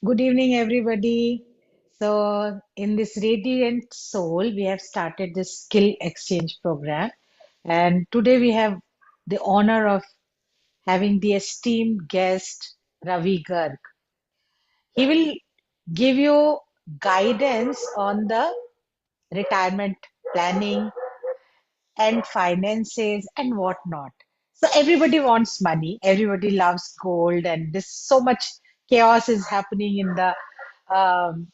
Good evening, everybody. So, in this Radiant Soul, we have started this skill exchange program. And today we have the honor of having the esteemed guest, Ravi Garg. He will give you guidance on the retirement planning and finances and whatnot. So, everybody wants money, everybody loves gold, and this so much chaos is happening in the um,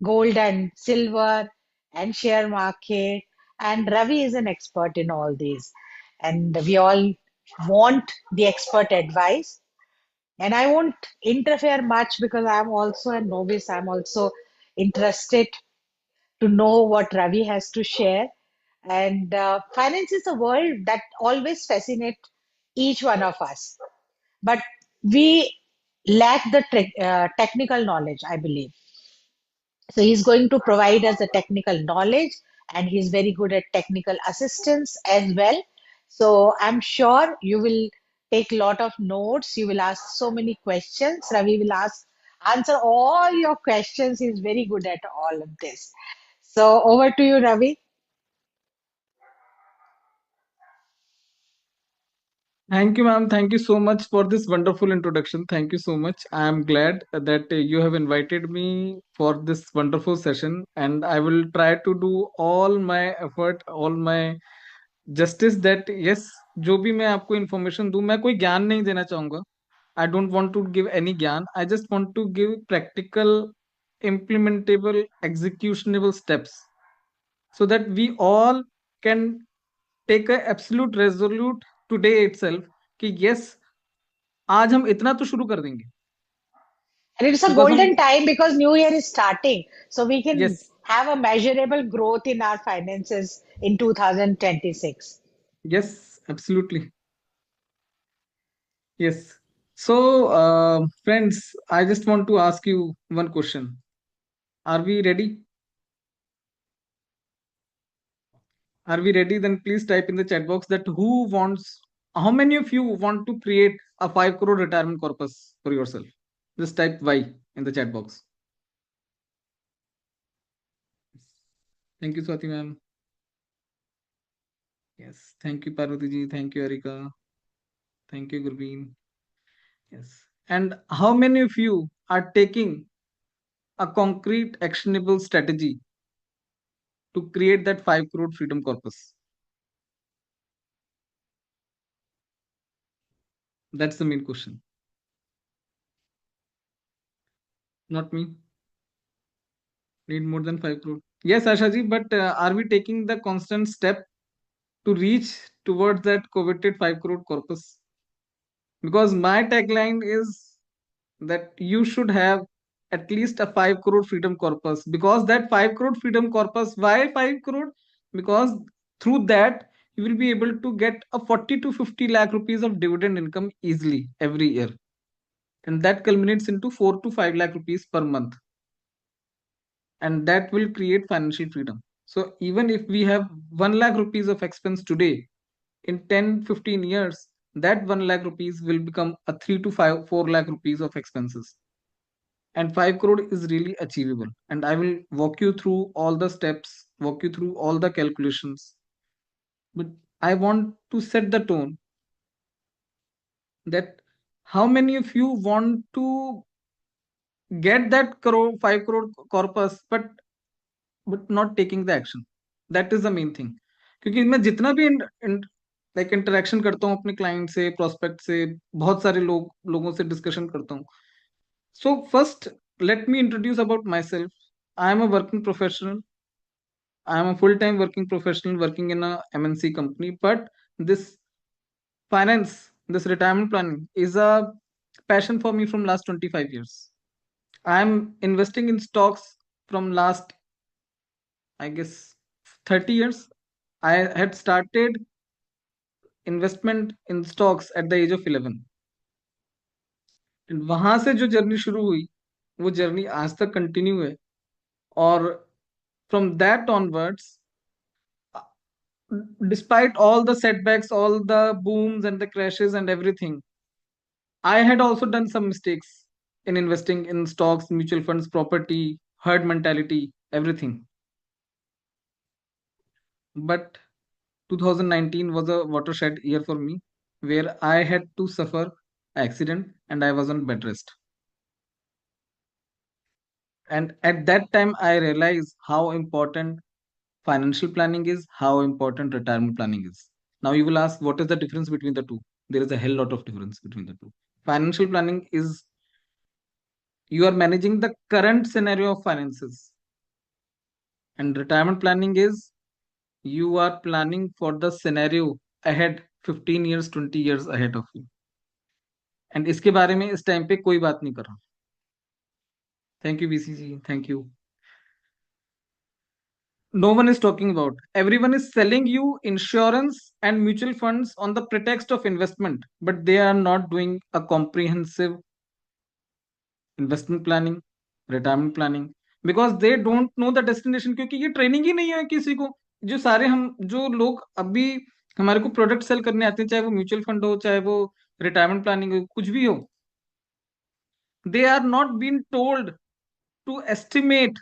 gold and silver and share market. And Ravi is an expert in all these. And we all want the expert advice. And I won't interfere much because I'm also a novice. I'm also interested to know what Ravi has to share. And finance is a world that always fascinates each one of us. But we lack the technical knowledge, I believe. So he's going to provide us the technical knowledge and he's very good at technical assistance as well. So I'm sure you will take a lot of notes. You will ask so many questions. Ravi will answer all your questions. He's very good at all of this. So over to you, Ravi. Thank you, ma'am. Thank you so much for this wonderful introduction. Thank you so much. I am glad that you have invited me for this wonderful session, and I will try to do all my effort, all my justice that yes, जो भी मैं आपको information दूं, मैं कोई ज्ञान नहीं देना चाहूंगा. I don't want to give any ज्ञान. I just want to give practical, implementable, executionable steps so that we all can take a absolute resolute today itself कि yes, आज हम इतना तो शुरू कर देंगे. And it's a बिकॉज हम golden time because New Year is starting. So we can yes have a measurable growth in our finances in 2026. Yes absolutely yes so friends I just want to ask you one question are we ready then please type in the chat box that who wants how many of you want to create a 5 crore retirement corpus for yourself. Just type y in the chat box. Thank you, Swati ma'am. Yes, thank you, Parvati ji. Thank you, Erika. Thank you, Gurveen. Yes. And how many of you are taking a concrete actionable strategy to create that 5 crore freedom corpus? That's the main question. Not me. Need more than 5 crore. Yes, Ashaji, but are we taking the constant step to reach towards that coveted 5 crore corpus? Because my tagline is that you should have at least a 5 crore freedom corpus. Because that 5 crore freedom corpus, why 5 crore? Because through that, you will be able to get a 40 to 50 lakh rupees of dividend income easily every year. And that culminates into 4 to 5 lakh rupees per month, and that will create financial freedom. So even if we have 1 lakh rupees of expense today, in 10-15 years, that 1 lakh rupees will become a 3 to 5 4 lakh rupees of expenses, and 5 crore is really achievable. And I will walk you through all the steps, walk you through all the calculations, but I want to set the tone that how many of you want to get that 5 crore corpus, but not taking the action. That is the main thing. क्योंकि मैं जितना भी like interaction करता हूँ अपने client से, prospect से, बहुत सारे लोगों से डिस्कशन करता हूँ. So first let me introduce about my self. I am a working professional. I am a full time working professional working in a MNC company. But this finance, this retirement planning is a passion for me from last 25 years. I am investing in stocks from last, I guess, 30 years. I had started investment in stocks at the age of 11. वहां से जो journey शुरू हुई, वो journey आज तक continue है. और from that onwards, despite all the setbacks, all the booms and the crashes and everything, I had also done some mistakes. in investing in stocks, mutual funds, property, herd mentality, everything. But 2019 was a watershed year for me, where I had to suffer accident and I was on bed rest. And at that time, I realized how important financial planning is, how important retirement planning is. Now you will ask, what is the difference between the two? There is a hell lot of difference between the two. Financial planning is you are managing the current scenario of finances, and retirement planning is you are planning for the scenario ahead, 15 years, 20 years ahead of you. And इसके बारे में इस time पे कोई बात नहीं कर रहा. Thank you BCG, thank you. No one is talking about. Everyone is selling you insurance and mutual funds on the pretext of investment, but they are not doing a comprehensive investment planning, retirement planning, because they don't know the destination. क्योंकि ये training ही नहीं है किसी को. जो सारे हम जो लोग अभी हमारे को प्रोडक्ट सेल करने आते हैं, चाहे वो म्यूचुअल फंड हो, चाहे वो रिटायरमेंट प्लानिंग हो, कुछ भी हो, they are not being told to estimate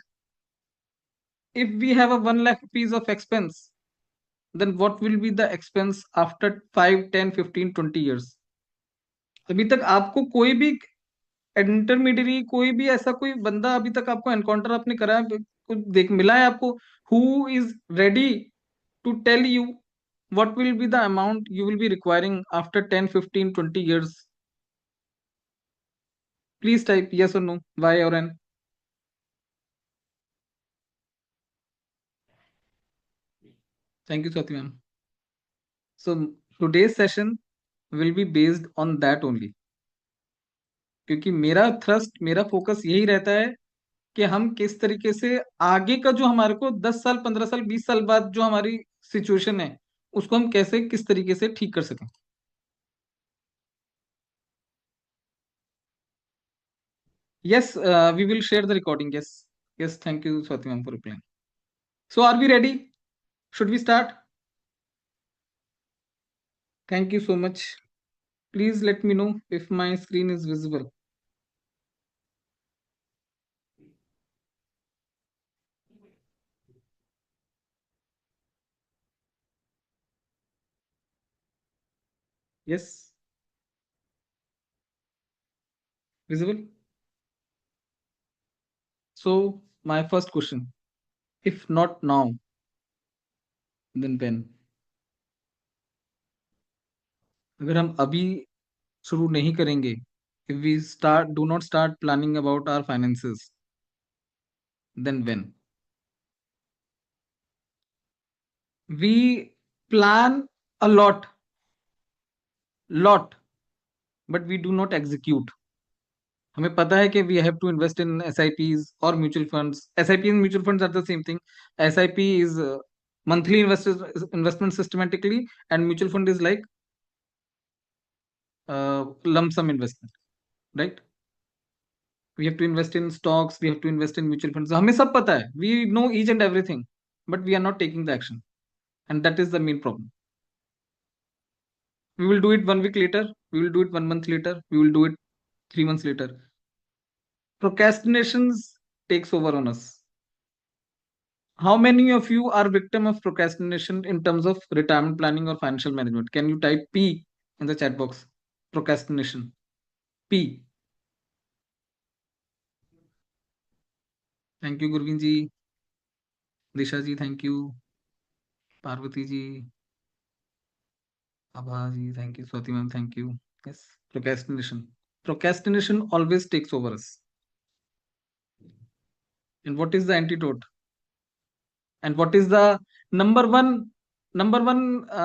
if we have a 1 lakh piece of expense, then what will be the expense after 5, 10, 15, 20 years. अभी तक आपको कोई भी इंटरमीडियरी, कोई भी ऐसा कोई बंदा अभी तक आपको एनकाउंटर आपने करा है, कुछ देख मिला है आपको, who is ready to tell you what will be the amount you will be requiring after 10, 15, 20 years? Please type yes or no, y or n. Thank you, Swati ma'am. So today's session will be based on that only, क्योंकि मेरा thrust, मेरा focus यही रहता है कि हम किस तरीके से आगे का जो हमारे को 10 साल, 15 साल, 20 साल बाद जो हमारी सिचुएशन है, उसको हम कैसे किस तरीके से ठीक कर सकें. Yes, we will share the recording. Yes, yes. Thank you, Swati ma'am, for replying. So, are we ready? Should we start? Thank you so much. Please let me know if my screen is visible. Yes, visible. So, my first question: if not now, then when? अगर हम अभी शुरू नहीं करेंगे, if we do not start planning about our finances, then when? We plan a lot, but we do not execute. हमें पता है कि we have to invest in SIPs और mutual funds. SIP and mutual funds are the same thing. SIP is monthly investment systematically, and mutual fund is like lump sum investment, right? We have to invest in stocks, we have to invest in mutual funds. हमें सब पता है, we know each and everything, but we are not taking the action, and that is the main problem. We will do it 1 week later, we will do it 1 month later, we will do it 3 months later. Procrastinations takes over on us. How many of you are victim of procrastination in terms of retirement planning or financial management? Can you type P in the chat box? Procrastination. P. Thank you, Gurvin ji. Disha ji, thank you. Parvati ji. Abha ji, thank you. Swati ma'am, thank you. Yes, procrastination. Procrastination always takes over us. And what is the antidote? And what is the number one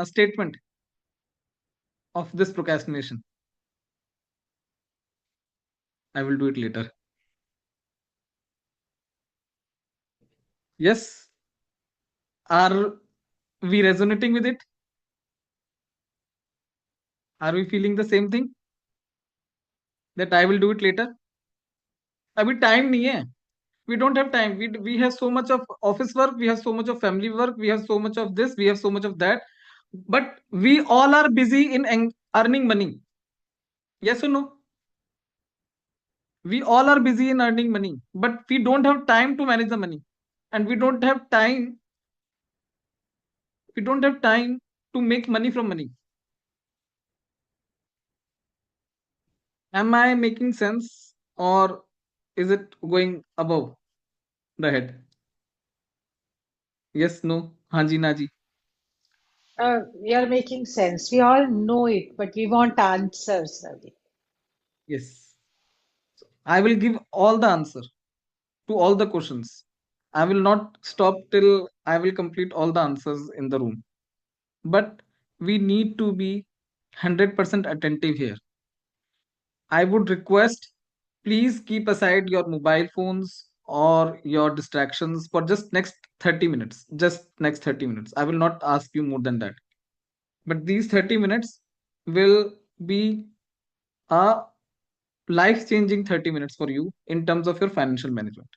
statement of this procrastination? I will do it later. Yes. Are we resonating with it? Are we feeling the same thing? That I will do it later? अभी time नहीं है. We don't have time. We have so much of office work. We have so much of family work. We have so much of this. We have so much of that. But we all are busy in earning money. Yes or no? We all are busy in earning money, but we don't have time to manage the money, and we don't have time to make money from money. Am I making sense, or is it going above the head? Yes, no, हाँ जी, ना जी. You're making sense. We all know it, but we want answers, Ravi. Yes. I will give all the answer to all the questions. I will not stop till I will complete all the answers in the room. But we need to be 100% attentive here. I would request, please keep aside your mobile phones or your distractions for just next 30 minutes. Just next 30 minutes. I will not ask you more than that. But these 30 minutes will be a life changing 30 minutes for you in terms of your financial management.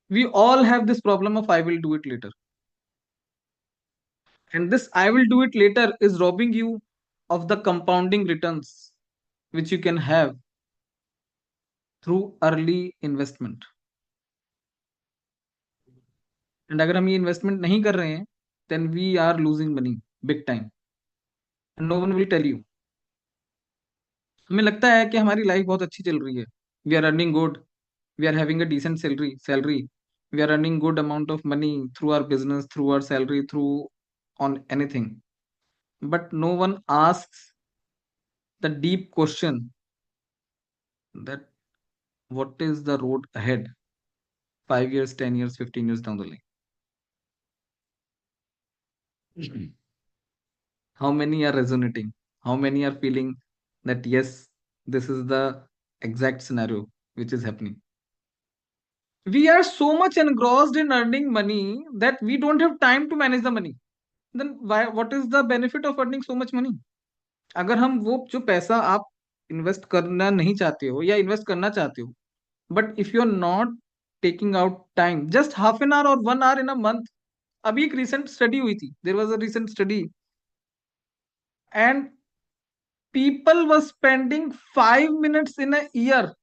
We all have this problem of I will do it later. And this I will do it later is robbing you of the compounding returns which you can have through early investment. And अगर हम ये investment नहीं कर रहे हैं, then we are losing money big time. And no one will tell you. हमें लगता है कि हमारी लाइफ बहुत अच्छी चल रही है. We are earning good. We are having a decent salary. We are earning good amount of money through our business, through our salary, through on anything. But no one asks the deep question that what is the road ahead 5 years, 10 years, 15 years down the line. How many are resonating? How many are feeling that yes, this is the exact scenario which is happening? We are so much engrossed in earning money that we don't have time to manage the money. Then why, what is the benefit of earning so much money? अगर हम वो जो पैसा आप invest करना नहीं चाहते हो या इन्वेस्ट करना चाहते हो, but if you are not taking out time just half an hour और 1 आवर इन अ मंथ. अभी एक रिसेंट स्टडी हुई थी, there was a recent study, and people were spending 5 minutes in a year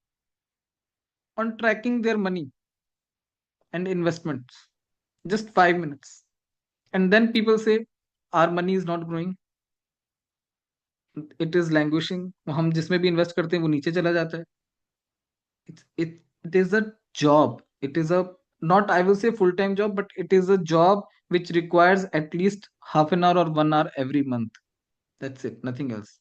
on tracking their money and investments. Just 5 minutes. And then people say, our money is not growing. It is languishing. हम जिसमें भी invest करते हैं वो नीचे चला जाता है. It is a job. It is a, not I will say full time job, but it is a job which requires at least half an hour or 1 hour every month. That's it. Nothing else.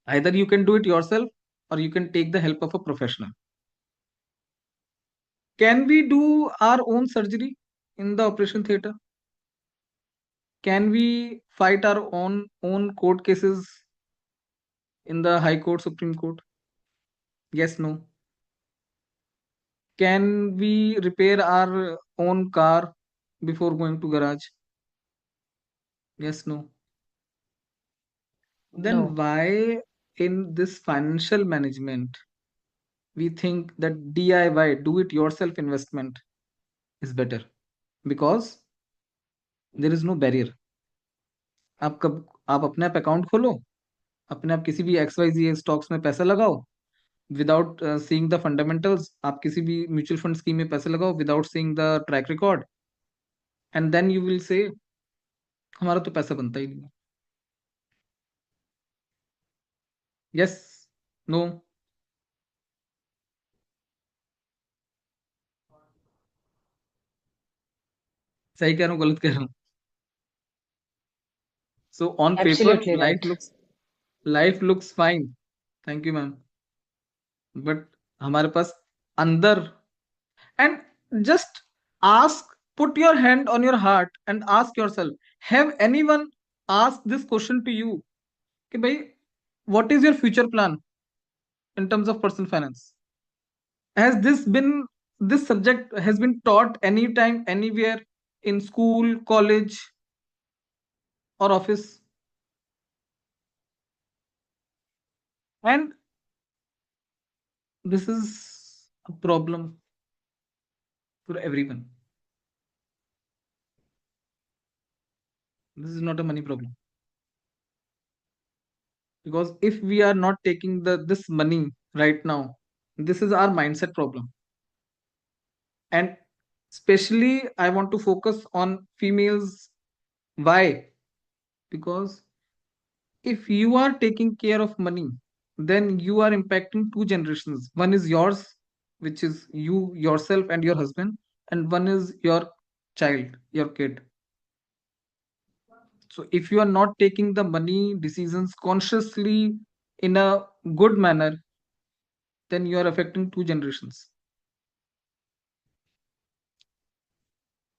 Either you can do it yourself or you can take the help of a professional. Can we do our own surgery in the operation theater? Can we fight our own court cases in the High Court, Supreme Court? Yes, no. Can we repair our own car before going to garage? Yes, no. Then No. why in this financial management we think that DIY, do it yourself investment is better? Because there is no barrier. आप अपने आप account खोलो, अपने आप किसी भी x Y जी stocks में पैसा लगाओ विदाउट सीइंग द फंडामेंटल्स. आप किसी भी म्यूचुअल फंड स्कीम में पैसा लगाओ without seeing the track record, and then you will say हमारा तो पैसा बनता ही नहीं. यस, नो, सही कह रहा हूँ गलत कह रहा हूँ? So on paper Absolutely right. Life looks fine. Thank you ma'am. But हमारे पास अंदर, and just ask, put your hand on your heart and ask yourself, have anyone asked this question to you कि भाई what is your future plan in terms of personal finance? Has this subject has been taught anytime anywhere in school, college, or office? And this is a problem for everyone. This is not a money problem. Because if we are not taking this money right now, this is our mindset problem. And especially I want to focus on females. Why? Because if you are taking care of money, then you are impacting two generations. One is yours, which is you yourself and your husband, and one is your child, your kid. So if you are not taking the money decisions consciously in a good manner, then you are affecting two generations.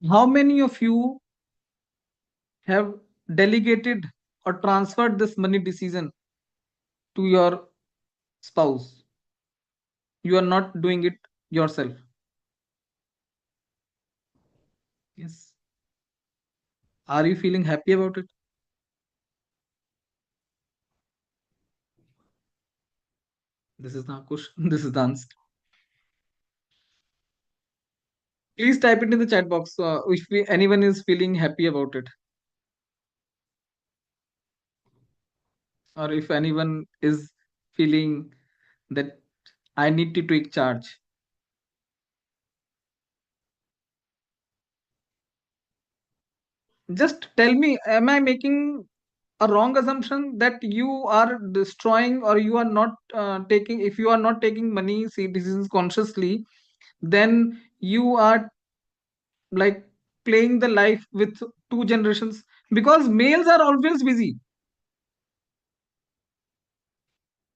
How many of you have delegated or transferred this money decision to your spouse? You are not doing it yourself. Yes. Are you feeling happy about it? This is not question. This is the answer. Please type it in the chat box if anyone is feeling happy about it, or if anyone is feeling that I need to take charge. Just tell me, am I making a wrong assumption that you are destroying or you are not taking, if you are not taking money see decisions consciously, then you are like playing the life with two generations, because males are always busy.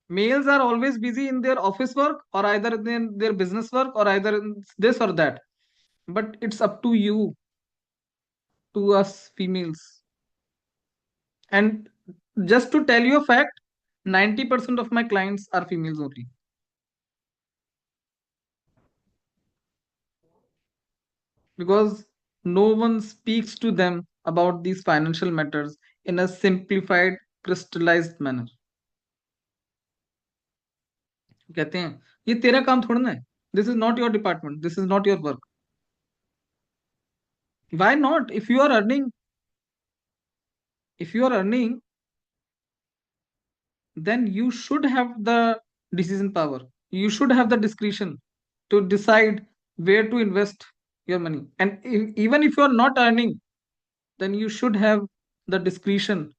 Males are always busy in their office work or either in their business work or either in this or that. But it's up to you, to us females. And just to tell you a fact, 90% of my clients are females only. Because no one speaks to them about these financial matters in a simplified, crystallized manner. कहते हैं ये तेरा काम थोड़ा ना है. This is not your department. This is not your work. Why not? If you are earning, then you should have the decision power. You should have the discretion to decide where to invest your money. And even if you are not earning, then you should have the discretion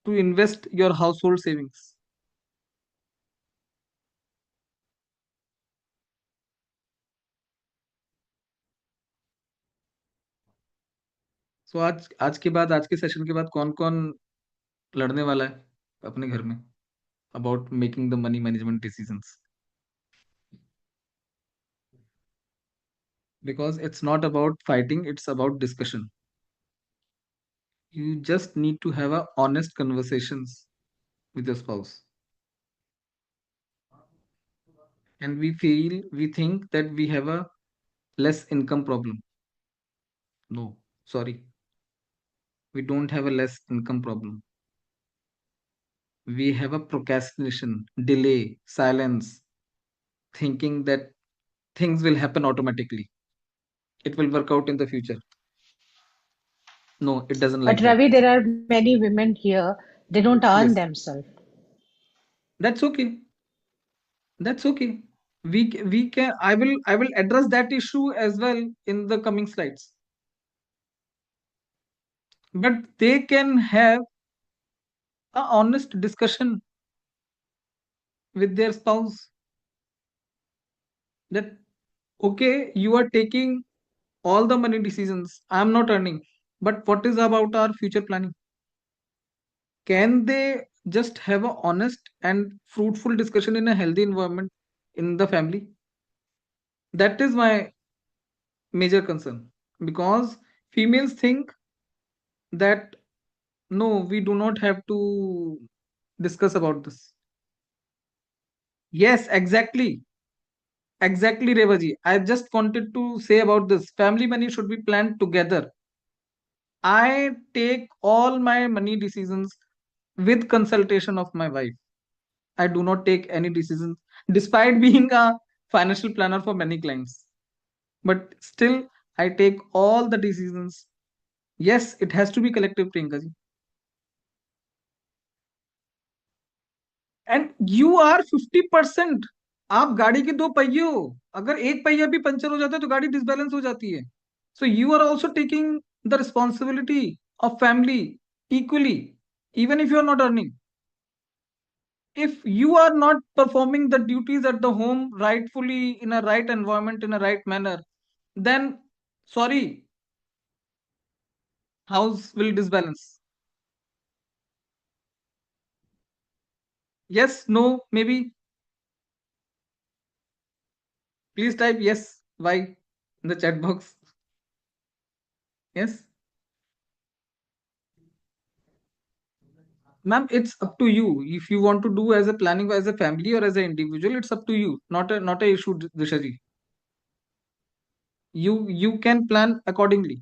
to invest your household savings. So आज के session के बाद कौन कौन लड़ने वाला है अपने घर में about making the money management decisions? Because it's not about fighting, it's about discussion. You just need to have a honest conversations with your spouse. And we think that we have a less income problem. No, sorry, we don't have a less income problem. We have a procrastination, delay, silence, thinking that things will happen automatically, it will work out in the future. No, it doesn't But like that. Ravi, there are many women here, they don't earn Yes, themselves. that's okay. That's okay. We can, I will address that issue as well in the coming slides. But they can have a honest discussion with their spouse that okay, you are taking all the money decisions, I'm not earning, but what is about our future planning? Can they just have a honest and fruitful discussion in a healthy environment in the family? That is my major concern, because females think that no, we do not have to discuss about this. Yes, exactly, Revaji. I just wanted to say about this, family money should be planned together. I take all my money decisions with consultation of my wife. I do not take any decisions despite being a financial planner for many clients. But still, I take all the decisions. Yes, it has to be collective, Priyanka ji. And you are 50%। आप गाड़ी के दो पहिए हो, अगर एक पहिया भी पंचर हो जाता है तो गाड़ी डिसबैलेंस हो जाती है। So you are also taking the responsibility of family equally, even if you are not earning. If you are not performing the duties at the home rightfully, in a right environment, in a right manner, then sorry, house will disbalance. Yes, no, maybe. Please type yes, why in the chat box. Yes. Ma'am, it's up to you. If you want to do as a planning as a family or as an individual, it's up to you. Not a issue, Dishaji. You can plan accordingly.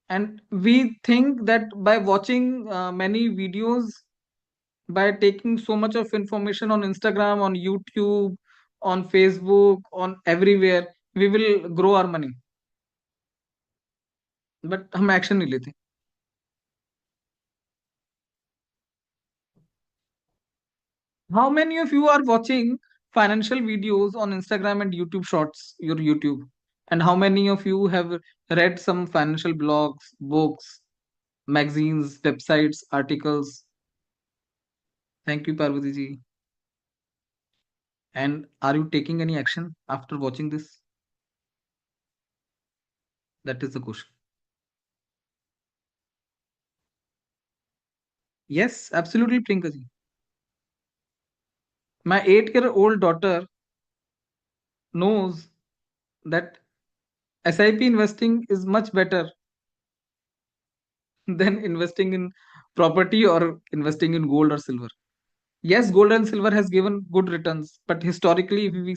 And we think that by watching many videos, by taking so much of information on Instagram, on YouTube, on Facebook, on everywhere, we will grow our money. But हम action नहीं लेते. How many of you are watching financial videos on Instagram and YouTube Shorts, your YouTube? And how many of you have read some financial blogs, books, magazines, websites, articles? Thank you, Parvati ji. And are you taking any action after watching this? That is the question. Yes, absolutely, Priyanka ji. My 8-year-old daughter knows that SIP investing is much better than investing in property or investing in gold or silver. Yes, gold and silver has given good returns, but historically, if we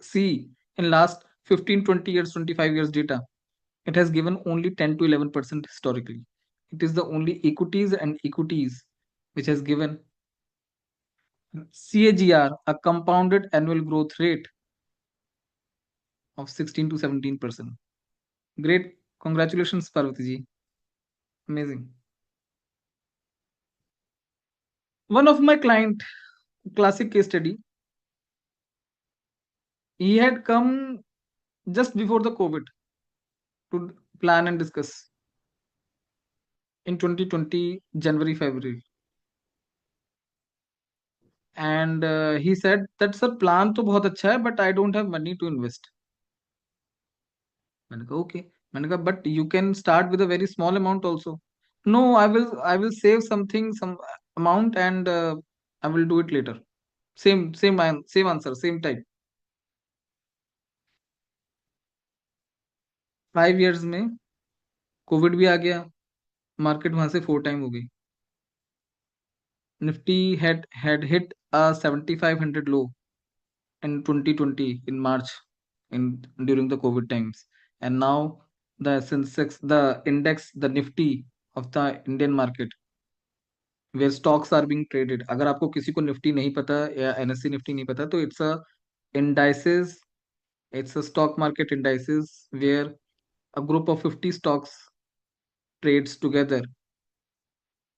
see in last 15, 20 years, 25 years data, it has given only 10 to 11% historically. It is the only equities which has given CAGR, a compounded annual growth rate of 16 to 17%. Great. Congratulations, Parvati ji. Amazing. One of my client, classic case study, he had come just before the COVID to plan and discuss in 2020, January, February. And he said, that sir, plan तो बहुत अच्छा है, but I don't have money to invest. मैंने कहा okay. मैंने कहा but you can start with a very small amount also. No, I will save something, some amount, and I will do it later. Same answer, same type. 5 years में Covid भी आ गया, market वहां से 4 time हो गई. Nifty had hit a 7,500 low in 2020 in March, in during the COVID times, and now the Sensex, the index, the Nifty of the Indian market, where stocks are being traded. अगर आपको किसी को Nifty नहीं पता या NSE Nifty नहीं पता, तो indices, it's a stock market indices where a group of 50 stocks trades together,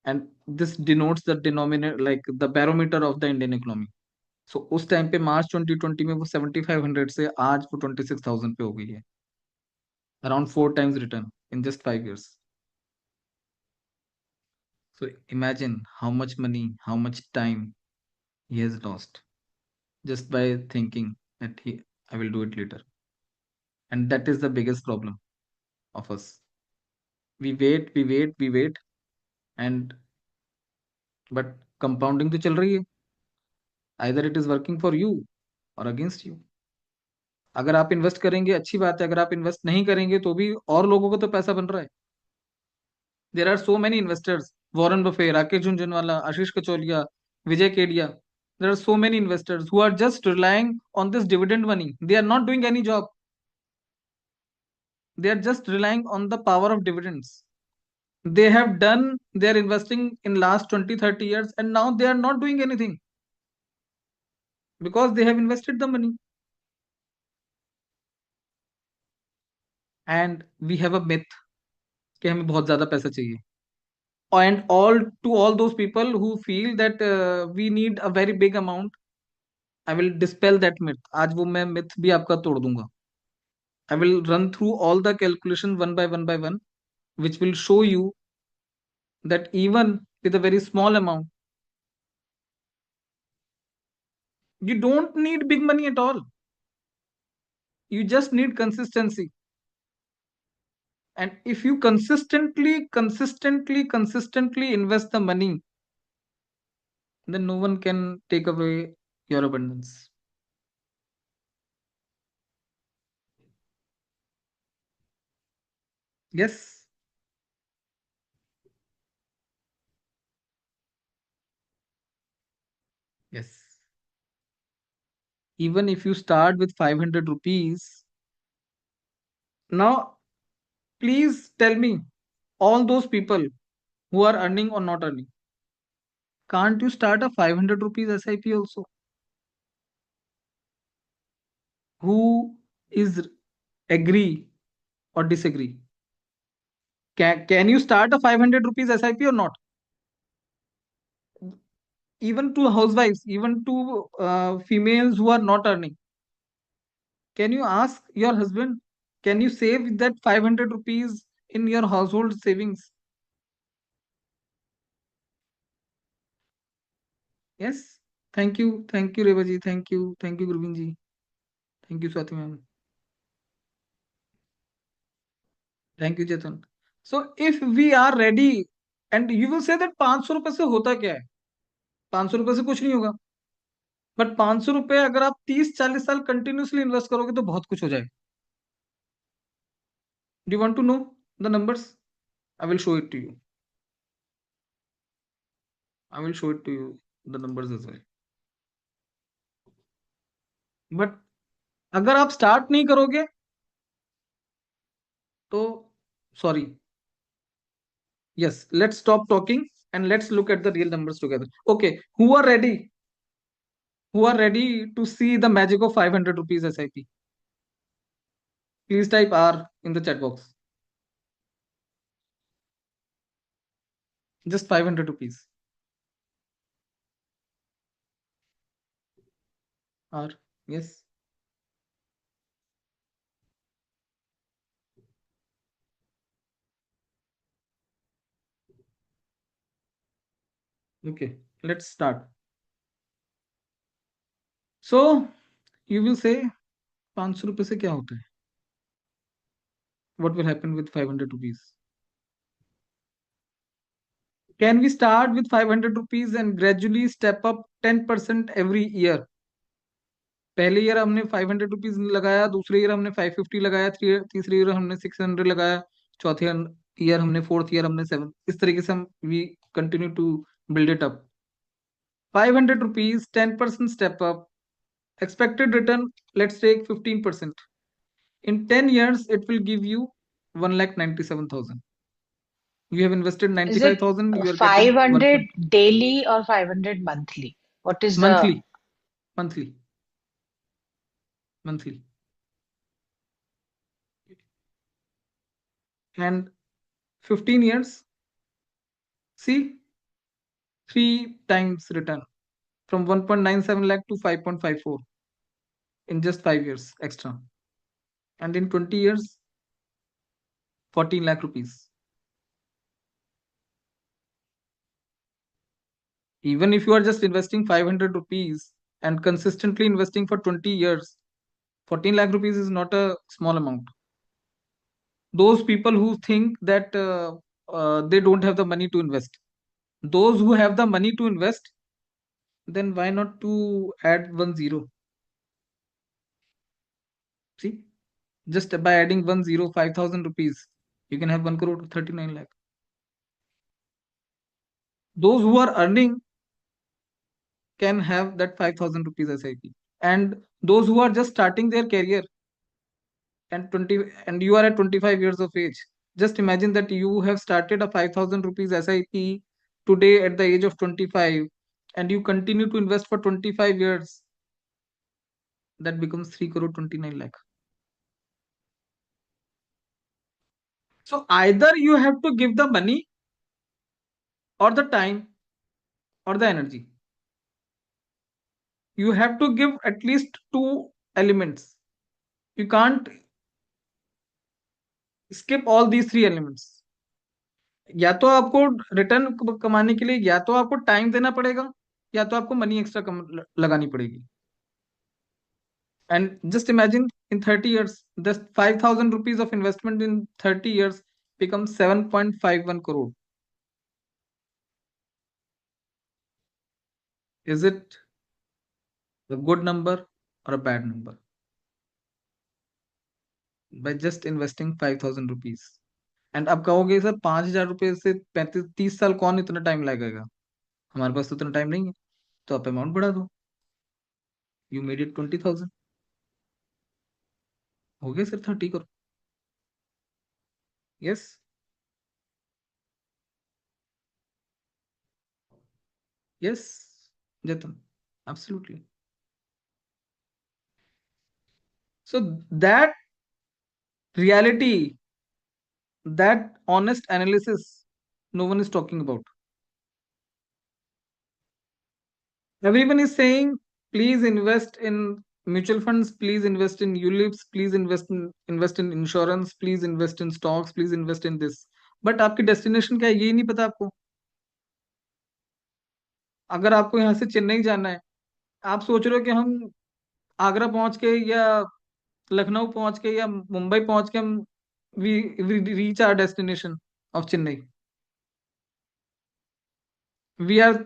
and this denotes the denominator, like the barometer of the Indian economy. सो उस टाइम पे मार्च 2020 में वो 7,500 से आज वो 26,000 पे हो गई है. Around 4 times return in just 5 years. So imagine how much money, how much time he has lost just by thinking that I will do it later. And that is the biggest problem of us. We wait, and but compounding तो चल रही है. Either it is working for you or against you. अगर आप invest करेंगे अच्छी बात है, अगर आप इन्वेस्ट नहीं करेंगे तो भी और लोगों को तो पैसा बन रहा है. There are so many investors: Warren Buffett, Rakesh Jhunjhunwala, Ashish Kacholia, Vijay Kedia. There are so many investors who are just relying on this dividend money. They are not doing any job. They are just relying on the power of dividends. They have done their investing in last 20, 30 years, and now they are not doing anything because they have invested the money. And we have a myth कि हमें बहुत ज्यादा पैसा चाहिए. And all those people who feel that we need a very big amount, I will dispel that myth. आज वो मैं myth भी आपका तोड़ दूंगा. I will run through all the calculation one by one, which will show you that even with a very small amount, you don't need big money at all. You just need consistency. And if you consistently invest the money, then no one can take away your abundance. Yes, yes. Even if you start with 500 rupees, now please tell me, all those people who are earning or not earning, can't you start a 500 rupees SIP also? Who is agree or disagree? Can you start a 500 rupees SIP or not? Even to housewives, even to females who are not earning, can you ask your husband, can you save that 500 rupees in your household savings? Yes. Thank you Revaji, thank you Gurvin ji, thank you Swati ma'am, thank you Chetan. So if we are ready, and you will say that 500 रुपए से होता क्या है, 500 रुपए से कुछ नहीं होगा. बट 500 रुपए अगर आप 30-40 साल कंटिन्यूसली इन्वेस्ट करोगे तो बहुत कुछ हो जाएगा. Do you want to know the numbers? I will show it to you. I will show it to you the numbers as well. But अगर आप स्टार्ट नहीं करोगे तो sorry. Yes, let's stop talking and let's look at the real numbers together. Okay, who are ready to see the magic of 500 rupees SIP? Please type R in the chat box. Just 500 rupees. R. Yes. Okay, let's start. So you will say 500 रुपए से क्या होता है? What will happen with 500 rupees? Can we start with 500 rupees and gradually step up 10% every year? पहले year हमने 500 rupees लगाया, दूसरे year हमने 550 लगाया, तीसरे ईयर हमने 600 लगाया, चौथे ईयर हमने, फोर्थ ईयर हमने 7. इस तरीके से हम we continue to build it up. 500 rupees, 10% step up, expected return, let's take 15%. In 10 years, it will give you 1,97,000. You have invested Is it 95,000, you are getting 500 150. daily or 500 monthly? What is the Monthly, monthly, monthly. And 15 years, see, 3 times return from 1.97 lakh to 5.54 in just 5 years extra. And in 20 years, 14 lakh rupees. Even if you are just investing 500 rupees and consistently investing for 20 years, 14 lakh rupees is not a small amount. Those people who think that they don't have the money to invest, those who have the money to invest, then why not to add 1 0? See, just by adding 1 0, 5,000 rupees, you can have 1 crore, 39 lakh. Those who are earning can have that 5,000 rupees SIP. And those who are just starting their career and 20, and you are at 25 years of age, just imagine that you have started a 5,000 rupees SIP today at the age of 25, and you continue to invest for 25 years. That becomes 3 crore 29 lakh. So either you have to give the money or the time or the energy. You have to give at least two elements. You can't skip all these three elements. या तो आपको return कमाने के लिए या तो आपको time देना पड़ेगा या तो आपको मनी एक्स्ट्रा लगानी पड़ेगी. And just imagine in 30 years, this 5,000 rupees of investment in 30 years becomes 7.51 crore. Is it a good number or a bad number? By just investing 5,000 rupees. And अब कहोगे सर 5,000 रुपए से 35-30 साल कौन इतना टाइम लगेगा. हमारे पास तो इतना टाइम नहीं है. तो आप अमाउंट बढ़ा दो. You made it 20,000. हो गया सर 30 करो. यस. यस जतन. Absolutely. So that reality, that honest analysis, no one is talking about. Everyone is saying, please invest in mutual funds, please invest in ULIPs, please invest in insurance, please invest in stocks, please invest in this. But आपकी destination क्या है ये नहीं पता आपको. अगर आपको यहाँ से चेन्नई जाना है, आप सोच रहे हो कि हम आगरा पहुंच के या लखनऊ पहुंच के या मुंबई पहुंच के हम we reach our destination of Chennai. We are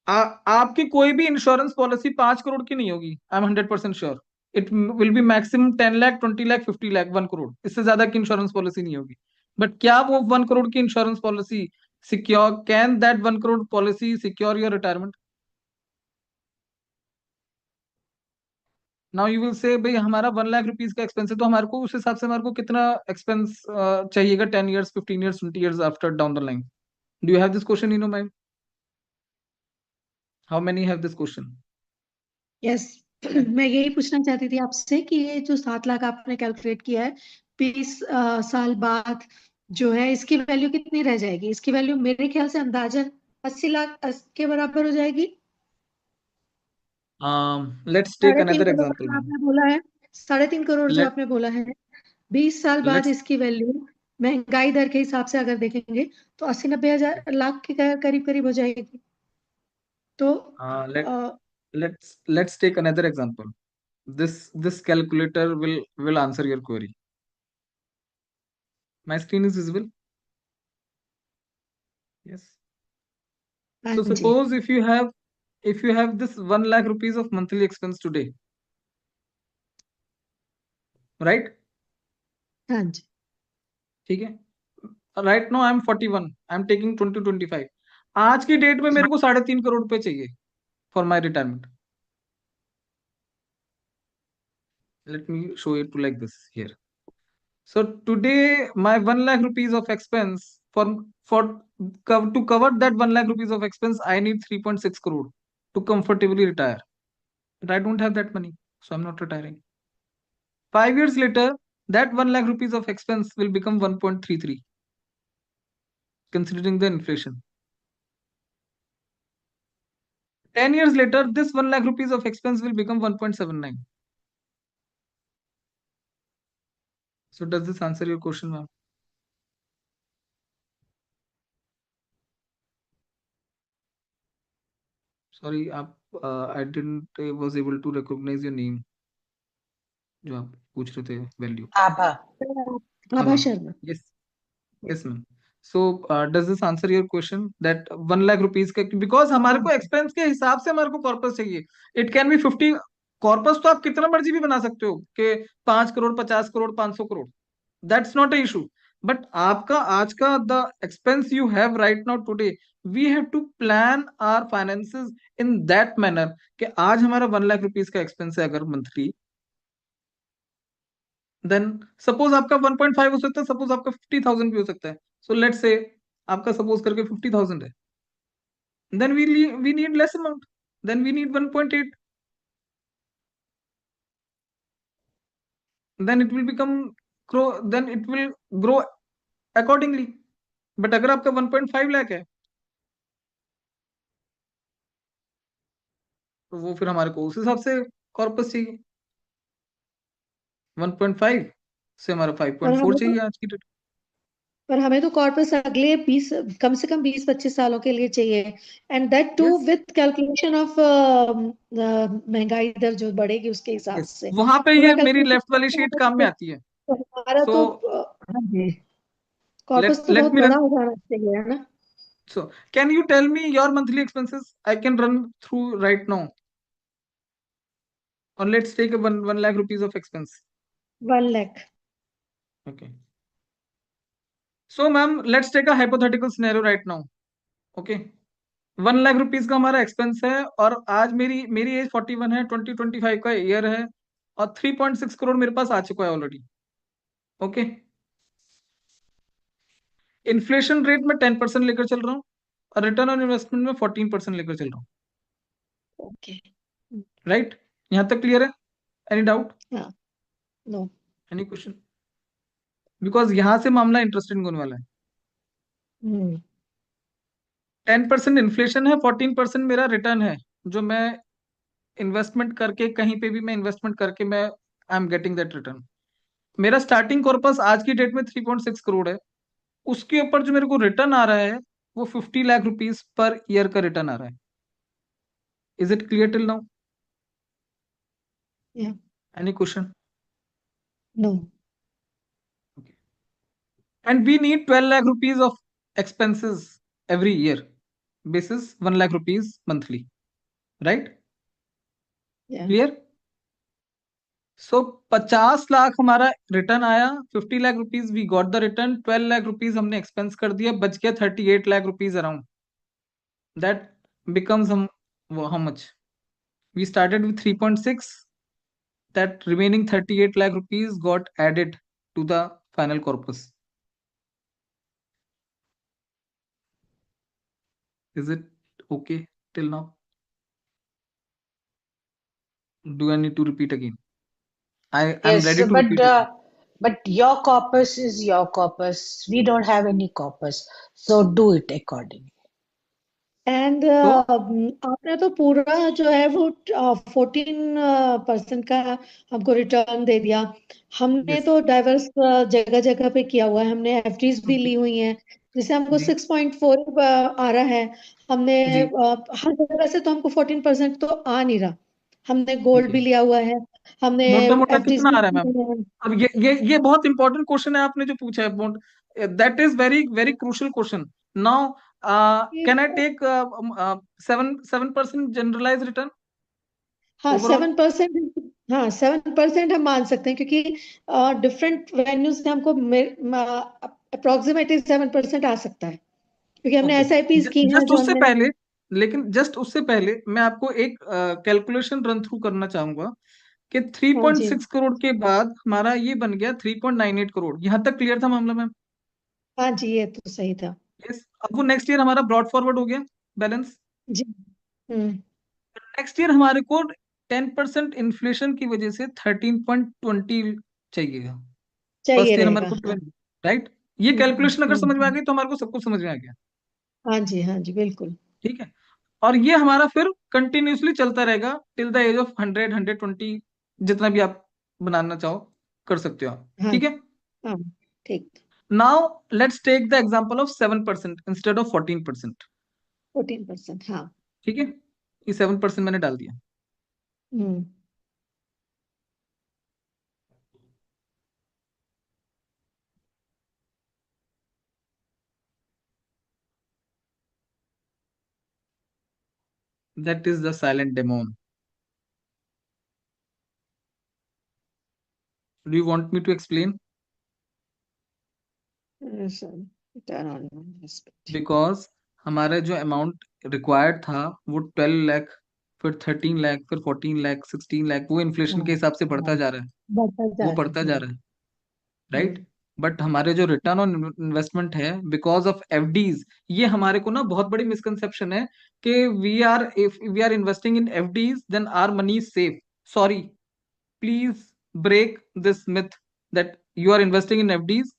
आपकी कोई भी इंश्योरेंस पॉलिसी 5 करोड़ की नहीं होगी. I am 100% sure. It will be maximum 10 lakh, 20 lakh, 50 lakh, 1 crore. इससे ज्यादा की इंश्योरेंस पॉलिसी नहीं होगी. बट क्या वो 1 करोड़ की insurance policy secure, can that 1 crore policy secure your retirement? Now you will से भाई हमारा 1 लाख रुपीज का एक्सपेंस है तो हमारे को उस हिसाब से हमारे को कितना एक्सपेंस चाहिएगा 10 years, 15 years, 20 years after down the line. Do you have this question in your mind? How many have this question? Yes. मैं यही पूछना चाहती थी आपसे कि ये जो 7 लाख आपने कैलकुलेट किया है 20 साल बाद जो है इसकी वैल्यू कितनी रह जाएगी? इसकी वैल्यू मेरे ख्याल से अंदाजन 80 लाख के बराबर हो जाएगी. लेट्स टेक साढ़े तीन अनदर करोड़ एग्जांपल जो मैम. आपने बोला है, 3.5 करोड़ जो लेट आपने बोला है, 20 साल बाद लेट्स इसकी वैल्यू महंगाई दर के हिसाब से अगर देखेंगे तो 80-90 हजार लाख के करीब करीब हो जाएगी. तो let a, let's take another example. This calculator will answer your query. My screen is visible. Yes. हाँ So ji. suppose if you have this 1 lakh rupees of monthly expense today, right? हाँ जी. ठीक है. Right now I'm 41. I'm taking 2025. आज की date में मेरे को 3.5 करोड़ रुपए चाहिए for my retirement. Let me show it to like this here. So today my 1 lakh rupees of expense for to cover that 1 lakh rupees of expense, I need 3.6 crore to comfortably retire. But I don't have that money, so I'm not retiring. 5 years later, that 1 lakh rupees of expense will become 1.33, considering the inflation. 10 years later, this 1 lakh rupees of expense will become 1.79. So does this answer your question, ma'am? Sorry, I didn't was able to recognize your name. जो आप पूछ रहे the value. आभा. आभा हाँ. Sharma. Yes. Yes, ma'am. So, does this answer your question that 1 lakh rupees का, because हमारे को expense के हिसाब से हमारे को कॉर्पस चाहिए. इट कैन बी 50 कॉर्पस तो आप कितना मर्जी भी बना सकते हो कि 5 crore, 50 crore, 500 crore. That's not a issue. But आपका आज का the expense you have right now today, we have to plan our finances in that manner कि आज हमारा 1 लाख रुपीज का एक्सपेंस है अगर मंथली, देन सपोज आपका 1.5 हो सकता है, सपोज आपका 50,000 भी हो सकता है. सो लेट्स से आपका सपोज करके 50,000 है, then we need less amount, then we need 1.8, then it will become grow, then it will grow accordingly. But अगर आपका 1.5 लाख है तो वो फिर हमारे को उस हिसाब से कॉर्पस चाहिए। 1.5 से हमारा पर 5.4 हमें तो चाहिए आज की डेट। पर हमें तो कॉर्पस अगले 20, कम से कम 20-25 सालों के लिए चाहिए, and that too yes with calculation of महंगाई दर जो बढ़ेगी उसके हिसाब यस, से वहां पे पूरा ये मेरी लेफ्ट वाली शीट काम में कैलकुलेशन। आती है। तो हमारा सो तो हाँ जी, कॉर्पस लेट तो लेट बहुत मी बड़ा रन। हो जाना चाहिए, है ना? So can you tell me your monthly expenses? I can run through right now. Or let's take a 1 lakh rupees of expense. 1 lakh. Okay. So ma'am, let's take a hypothetical scenario right now. Okay. 1 lakh rupees का हमारा expense है, और आज मेरी मेरी as 41 है, 2025 का year है, और 3.6 करोड़ मेरे पास आ चुका है ऑलरेडी। ओके। इन्फ्लेशन रेट में 10% लेकर चल रहा हूँ, और रिटर्न ऑन इन्वेस्टमेंट में 14% लेकर चल रहा हूँ। ओके। राइट, यहां तक क्लियर है? Any doubt? हाँ। नो। Any question? बिकॉज यहां से मामला इंटरेस्टिंग होने वाला है। हम्म। 10% इन्फ्लेशन है, 14% मेरा रिटर्न है, जो मैं इन्वेस्टमेंट करके, कहीं पे भी मैं इन्वेस्टमेंट करके मैं I am getting that return. मेरा स्टार्टिंग कॉर्पस आज की डेट में 3.6 करोड़ है। उसके ऊपर जो मेरे को रिटर्न आ रहा है वो 50 लाख रुपीज पर ईयर का रिटर्न आ रहा है। Is it clear till now? Yeah. Any question? No. And we need 12 lakh rupees of expenses every year, basis 1 lakh rupees monthly. Right? Yeah. Clear? So 50 lakh हमारा रिटर्न आया, 50 lakh rupees we got the return, 12 lakh rupees हमने expense कर दिया, बच गया 38 lakh rupees around. That becomes हम how much? We started with 3.6, that remaining 38 lakh rupees got added to the final corpus. Is it okay till now? Do I need to repeat again? I am Yes, ready to but repeat again. your corpus is your corpus. We don't have any corpus, so do it accordingly. And So आपने तो पूरा जो है वो 14% का हमको return दे दिया। हमने yes, तो डाइवर्स जगह जगह पे किया हुआ है, हमने एफडीज भी okay, ली हुई हैं जिससे हमको जी 6.4 आ रहा है। हमने जी, हर जगह से तो हमको 14% तो आ नहीं रहा। हमने ठीक गोल्ड है। भी लिया हुआ है, हमने मोटा मोटा एफडीज कितना भी आ रहा है मैम? ली हुई हैं। अब ये बहुत इंपॉर्टेंट क्वेश्चन है आपने जो पूछा है, that is very very crucial question. Now can I take 7% generalize return हाँ ओवरऑल? 7%। हाँ 7% हम मान सकते हैं क्योंकि डिफरेंट वेन्यूज से हमको अप्रोक्सीमेटली 7% आ सकता है क्योंकि हमने ओके, एसआईपीज की हैं जस्ट जो उससे हमने। पहले, लेकिन जस्ट उससे पहले मैं आपको एक कैलकुलेशन रन थ्रू करना चाहूंगा कि हाँ जी। 3.6 करोड़ के बाद हमारा ये बन गया 3.98 करोड़। यहां तक क्लियर था मामला मैम? हाँ जी, ये तो सही था। यस। अब वो नेक्स्ट ईयर हमारा ब्रॉड फॉरवर्ड हो गया बैलेंस। जी। हम्म। नेक्स्ट ईयर हमारे को 10% इन्फ्लेशन की वजह से 13.20 चाहिएगा। चाहिए फर्स्ट ईयर हमारे रहेगा, को हाँ। 12। राइट? ये कैलकुलेशन अगर समझ में आ गई तो हमारे को सब कुछ समझ में आ गया। हाँ जी, हाँ जी, बिल्कुल। ठीक है। और ये हमारा फिर कंटिन्यूसली चलता रहेगा टिल द एज ऑफ 100, 120, जितना भी आप बनाना चाहो कर सकते हो आप। हाँ। ठीक है। हाँ। ठीक। Now let's take the example of 7% instead of 14%। 14%, हाँ। ठीक है, ये 7% मैंने डाल दिया। Hmm. That is the silent demon. Do you want me to explain? Return on investment. Because हमारा जो अमाउंट रिक्वायर्ड था वो 12 लाख, फिर 13 लाख, फिर 14 लाख, 16 लाख, वो इन्फ्लेशन के हाँ। हिसाब से बढ़ता हाँ, जा रहा है। बढ़ता वो जा रहा है। बढ़ता जा रहा है। राइट? हम्म। बट हमारे जो रिटर्न ऑन इन्वेस्टमेंट है बिकॉज ऑफ एफडीज, ये हमारे को ना बहुत बड़ी मिसकंसेप्शन है कि we are, if we are investing in FDs then our money is safe. Sorry, please break this myth that you are investing in FDs.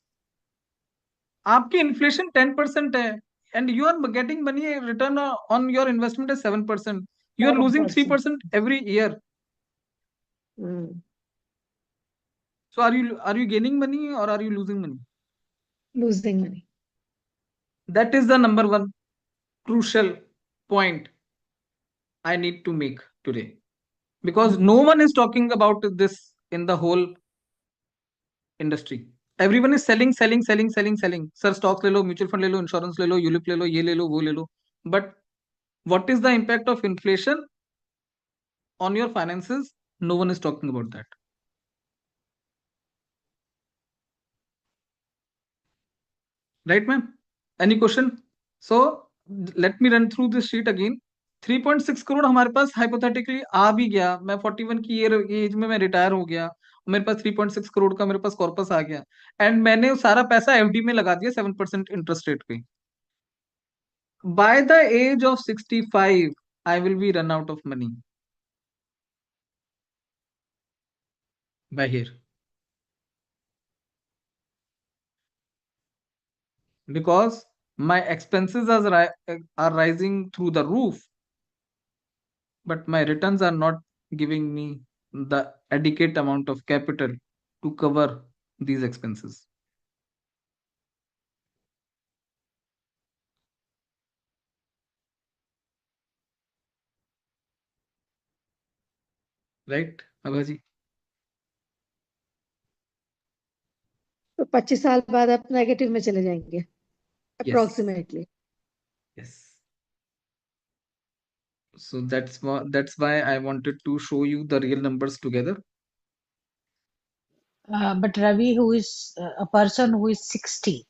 आपकी इन्फ्लेशन 10% है, and you are getting money return on your investment है 7%। You are losing 7%. 3% every year. Hmm. So are you gaining money or are you losing money? Losing money. That is the number one crucial point I need to make today. Because no one is talking about this in the whole industry. Everyone is selling. Sir, stocks ले लो, mutual fund ले लो, insurance ले लो, ULIP ले लो, ये ले लो, वो ले लो. But what is the impact of inflation on your finances? No one is talking about that. Right, ma'am? Any question? So let me run through this sheet again. 3.6 crore हमारे पास hypothetically आ भी गया. मैं 41 की एज में मैं रिटायर हो गया. मेरे पास 3.6 करोड़ का मेरे पास कॉर्पस आ गया एंड मैंने सारा पैसा एफडी में लगा दिया 7% इंटरेस्ट रेट पे. By the age of 65, I will be run out of money. By here. Because my expenses are rising through the roof, but my returns are not giving me the adequate amount of capital to cover these expenses. Right, Abhaji? तो 25 साल बाद आप negative में चले जाएंगे Yes. Approximately. Yes. So that's why I wanted to show you the real numbers together. But Ravi, who is a person who is 60,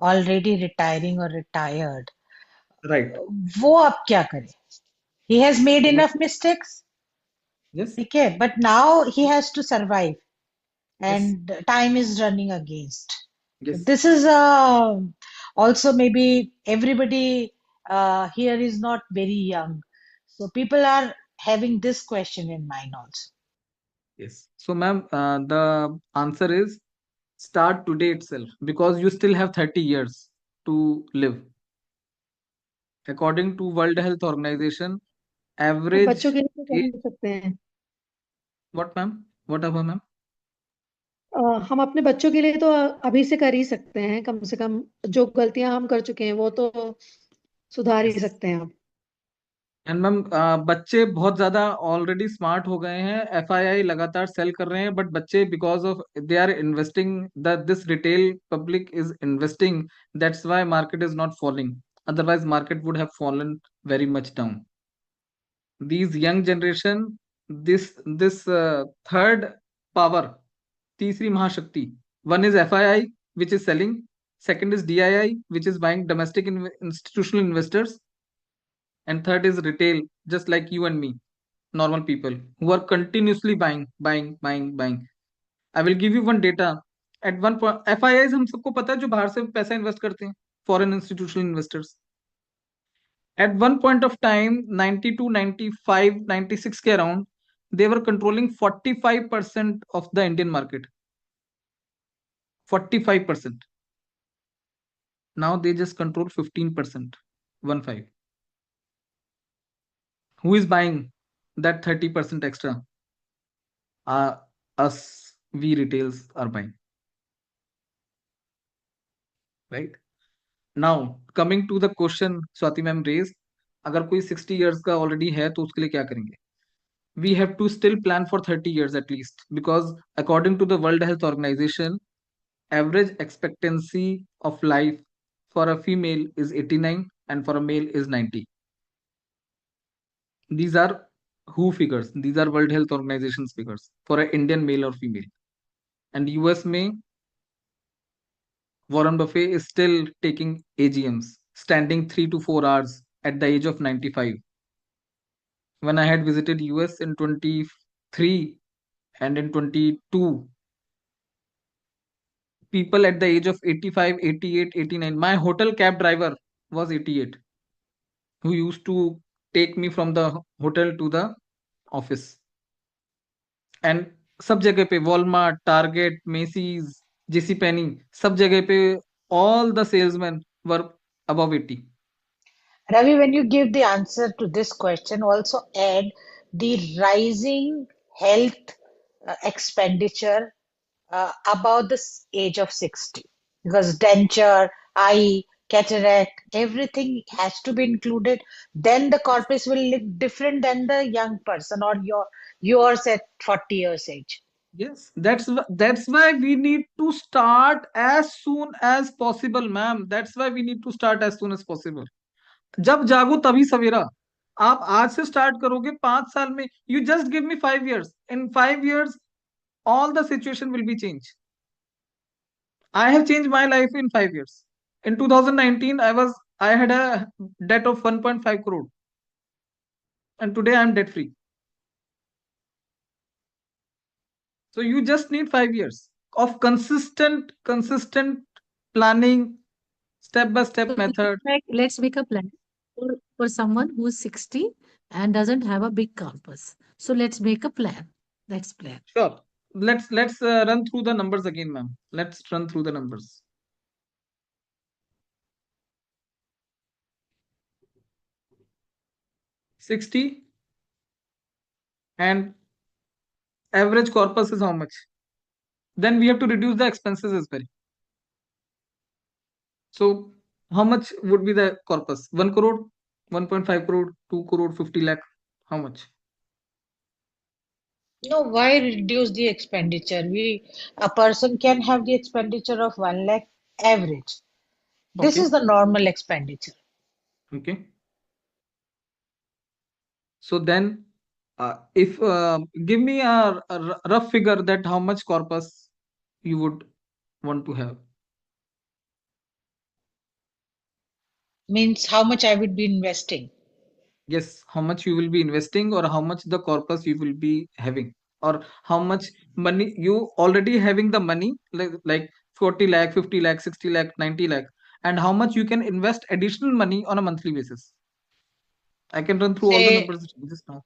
already retiring or retired, Right. वो अब क्या करे? He has made So enough mistakes, yes. ठीक है, but now he has to survive Yes. and time is running against. So Yes. this is also maybe everybody here is not very young. So people are having this question in mind also. Yes. So, ma'am, the answer is start today itself because you still have 30 years to live. According to World Health Organization, तो बच्चों average के लिए तो कर age, ही सकते हैं. what, ma'am? What about, ma'am? हम अपने बच्चों के लिए तो अभी से कर ही सकते हैं. कम से कम जो गलतियां हम कर चुके हैं वो तो सुधार ही Yes. सकते हैं हम. एंड मैम बच्चे बहुत ज्यादा ऑलरेडी स्मार्ट हो गए हैं. एफआईआई लगातार सेल कर रहे हैं बट बच्चे because of they are investing the this retail public is investing. That's why market is not falling. Otherwise market would have fallen very much down. These young generation, this third power, तीसरी महाशक्ति, one is FII which is selling, second is DII which is buying domestic institutional investors, and third is retail, just like you and me, normal people who are continuously buying. I will give you one data. At one point FIIs हम सबको पता है जो बाहर से पैसा invest करते हैं, foreign institutional investors. At one point of time 92, 95, 96 के around, they were controlling 45% of the Indian market. 45%. Now they just control 15%. 1 5. Who is buying that 30% extra? Us, we retails are buying. Right? Now coming to the question Swati ma'am raised, अगर कोई 60 years का already है तो उसके लिए क्या करेंगे? We have to still plan for 30 years at least because according to the World Health Organization, average expectancy of life for a female is 89 and for a male is 90. These are WHO figures. These are World Health Organization's figures for an Indian male or female. And US may Warren Buffett is still taking AGMs, standing 3 to 4 hours at the age of 95. When I had visited US in 23 and in 22, people at the age of 85, 88, 89. My hotel cab driver was 88, who used to take me from the hotel to the office. And सब जगह पे Walmart, target, Messi's, जेसी पेनी, सब जगह पे all the salesmen were above 80. Ravi, when you give the answer to this question, also add the rising health expenditure above the age of 60. Because denture, eye, cataract, everything has to be included. Then the corpus will look different than the young person or yours at 40 years age. Yes, that's why we need to start as soon as possible, ma'am. That's why we need to start as soon as possible. जब जागो तभी सवेरा. आप आज से start करोगे 5 साल में. You just give me 5 years. In 5 years, all the situation will be changed. I have changed my life in 5 years. In 2019, I had a debt of 1.5 crore, and today I am debt free. So you just need 5 years of consistent planning, step by So step method. let's make a plan for someone who's 60 and doesn't have a big campus. So let's make a plan. Let's plan. Sure. Let's run through the numbers again, ma'am. Let's run through the numbers. 60 and average corpus is how much? Then we have to reduce the expenses as well. So how much would be the corpus? 1 crore, 1.5 crore, 2 crore, 50 lakh. How much? No, why reduce the expenditure? A person can have the expenditure of 1 lakh average. This is Okay. the normal expenditure. Okay. So then, if give me a rough figure that how much corpus you would want to have. Means how much I would be investing. Yes, how much you will be investing, or how much the corpus you will be having, or how much money you already having the money, like 40 lakh, 50 lakh, 60 lakh, 90 lakh, and how much you can invest additional money on a monthly basis. I can run through all the Say, numbers just now.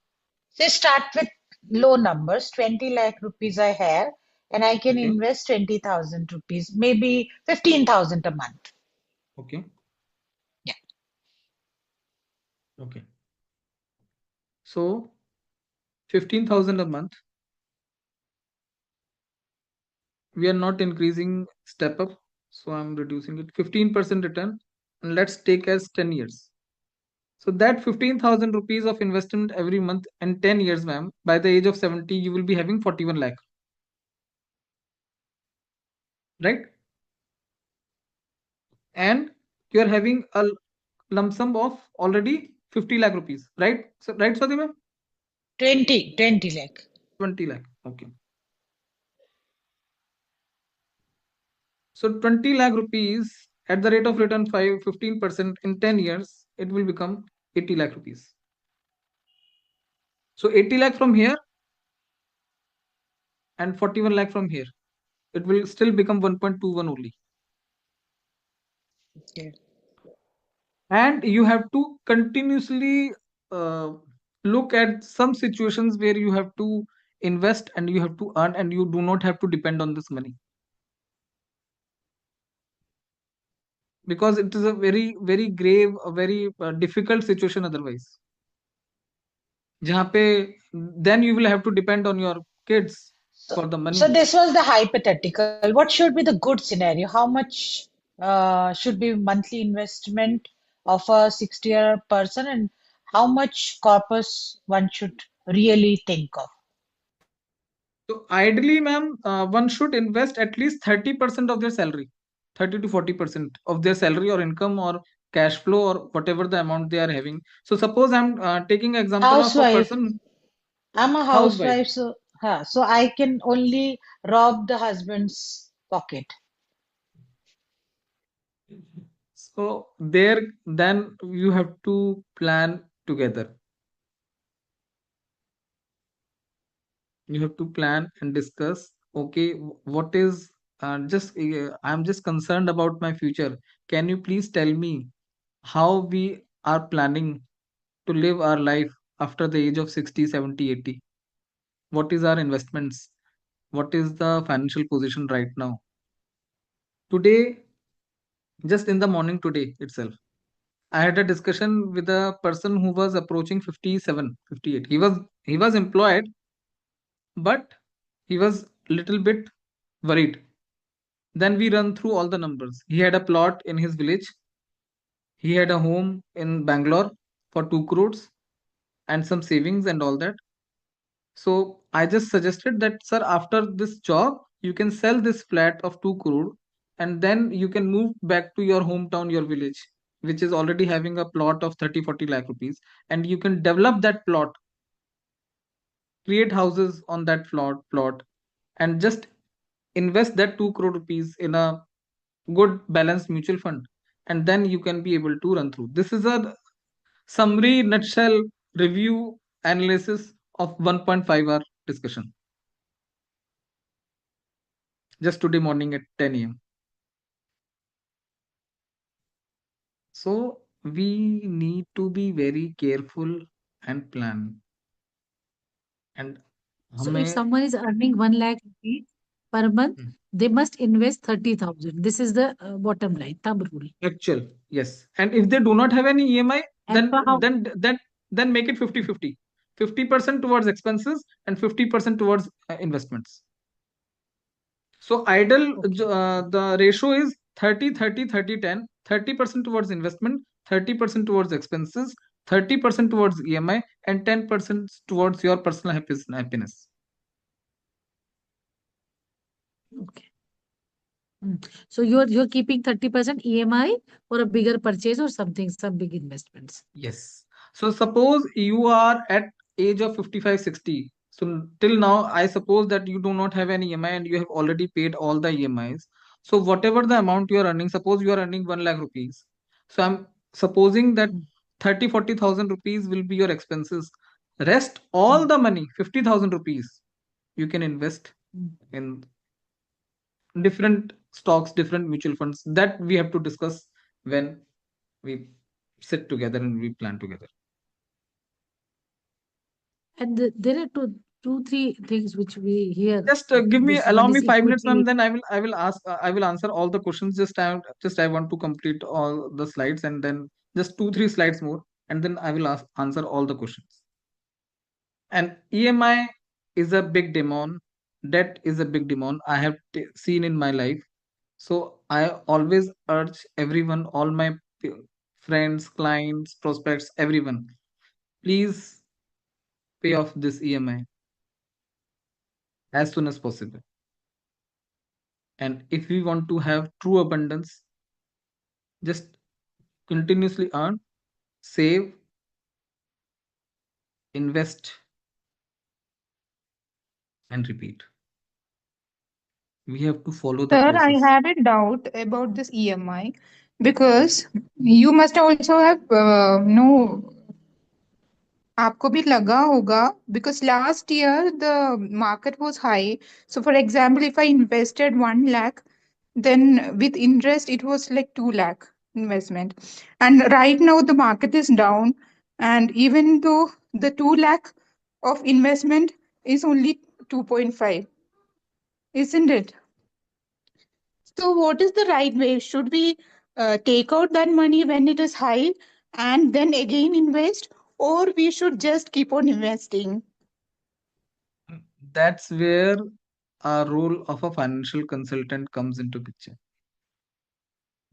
say start with low numbers, 20 lakh rupees I have, and I can Okay. invest 20,000 rupees, maybe 15,000 a month. Okay. Yeah. Okay. So 15,000 a month. We are not increasing step up, so I'm reducing it. 15% return, and let's take as 10 years. So that 15,000 rupees of investment every month and 10 years, ma'am, by the age of 70, you will be having 41 lakh, right? And you are having a lump sum of already 50 lakh rupees, right? So, right, Swati ma'am? 20 lakh. 20 lakh. Okay. So 20 lakh rupees at the rate of return 15% in 10 years, it will become 80 lakh rupees. So 80 lakh from here and 41 lakh from here. It will still become 1.21 only. Okay. And you have to continuously uh, look at some situations where you have to invest and you have to earn, and you do not have to depend on this money, because it is a very grave, a very difficult situation otherwise. जहाँ पे then you will have to depend on your kids So, for the so money. this was the hypothetical. What should be the good scenario? How much should be monthly investment of a 60-year person, and how much corpus one should really think of? So ideally, ma'am, one should invest at least 30% of their salary, 30 to 40% of their salary or income or cash flow or whatever the amount they are having. So suppose I'm taking example of a Housewife. person, I'm a housewife. housewife, so I can only rob the husband's pocket. So there, then you have to plan together. You have to plan and discuss. Okay, what is just I'm just concerned about my future. Can you please tell me how we are planning to live our life after the age of 60, 70, 80? What is our investments? What is the financial position right now? Today, just in the morning today itself, I had a discussion with a person who was approaching 57, 58. He was employed, but he was little bit worried. Then we run through all the numbers. He had a plot in his village. He had a home in Bangalore for 2 crores and some savings and all that. So I just suggested that, sir, after this job, you can sell this flat of 2 crore and then you can move back to your hometown, your village, which is already having a plot of 30, 40 lakh rupees. And you can develop that plot, create houses on that plot, and just invest that 2 crore rupees in a good balanced mutual fund. And then you can be able to run through. This is a summary, nutshell, review, analysis of 1.5 hour discussion. Just today morning at 10 a.m. So we need to be very careful and plan. And So if हमें someone is earning 1 lakh rupees per month, Hmm. they must invest 30,000. This is the bottom line, thumb rule. actual, yes. And if they do not have any EMI, And then for how? then make it 50-50. 50% towards expenses and 50% towards investments. So ideal, Okay. the ratio is 30, 30, 30, 10. 30% towards investment, 30% towards expenses, 30% towards EMI, and 10% towards your personal happiness. Okay. So you're keeping 30% EMI for a bigger purchase or something, some big investments. Yes. So suppose you are at age of 55, 60. So till now, I suppose that you do not have any EMI and you have already paid all the EMIs. So whatever the amount you are earning, suppose you are earning 1 lakh rupees. So I'm supposing that Mm. 30, 40,000 rupees will be your expenses. Rest all Mm. the money, 50,000 rupees, you can invest Mm. in different stocks, different mutual funds. That we have to discuss when we sit together and we plan together. And there are two, three things which we hear. Just give me, This allow one me is 5 minutes, ma'am. equity. Then I will ask, I will answer all the questions. I want to complete all the slides, and then just 2, 3 slides more, and then I will answer all the questions. And EMI is a big demon. Debt is a big demon. I have seen in my life. So I always urge everyone, all my friends, clients, prospects, everyone, please pay off this EMI as soon as possible. And if we want to have true abundance, just continuously earn, save, invest, and repeat. We have to follow the Sir, I process. have a doubt about this EMI because you must also have no आपको भी लगा होगा because last year the market was high. So for example, if I invested 1 lakh, then with interest it was like 2 lakh investment. And right now the market is down, and even though the 2 lakh of investment is only 2.5, isn't it? So, what is the right way? Should we take out that money when it is high and then again invest, or we should just keep on investing? That's where a role of a financial consultant comes into picture.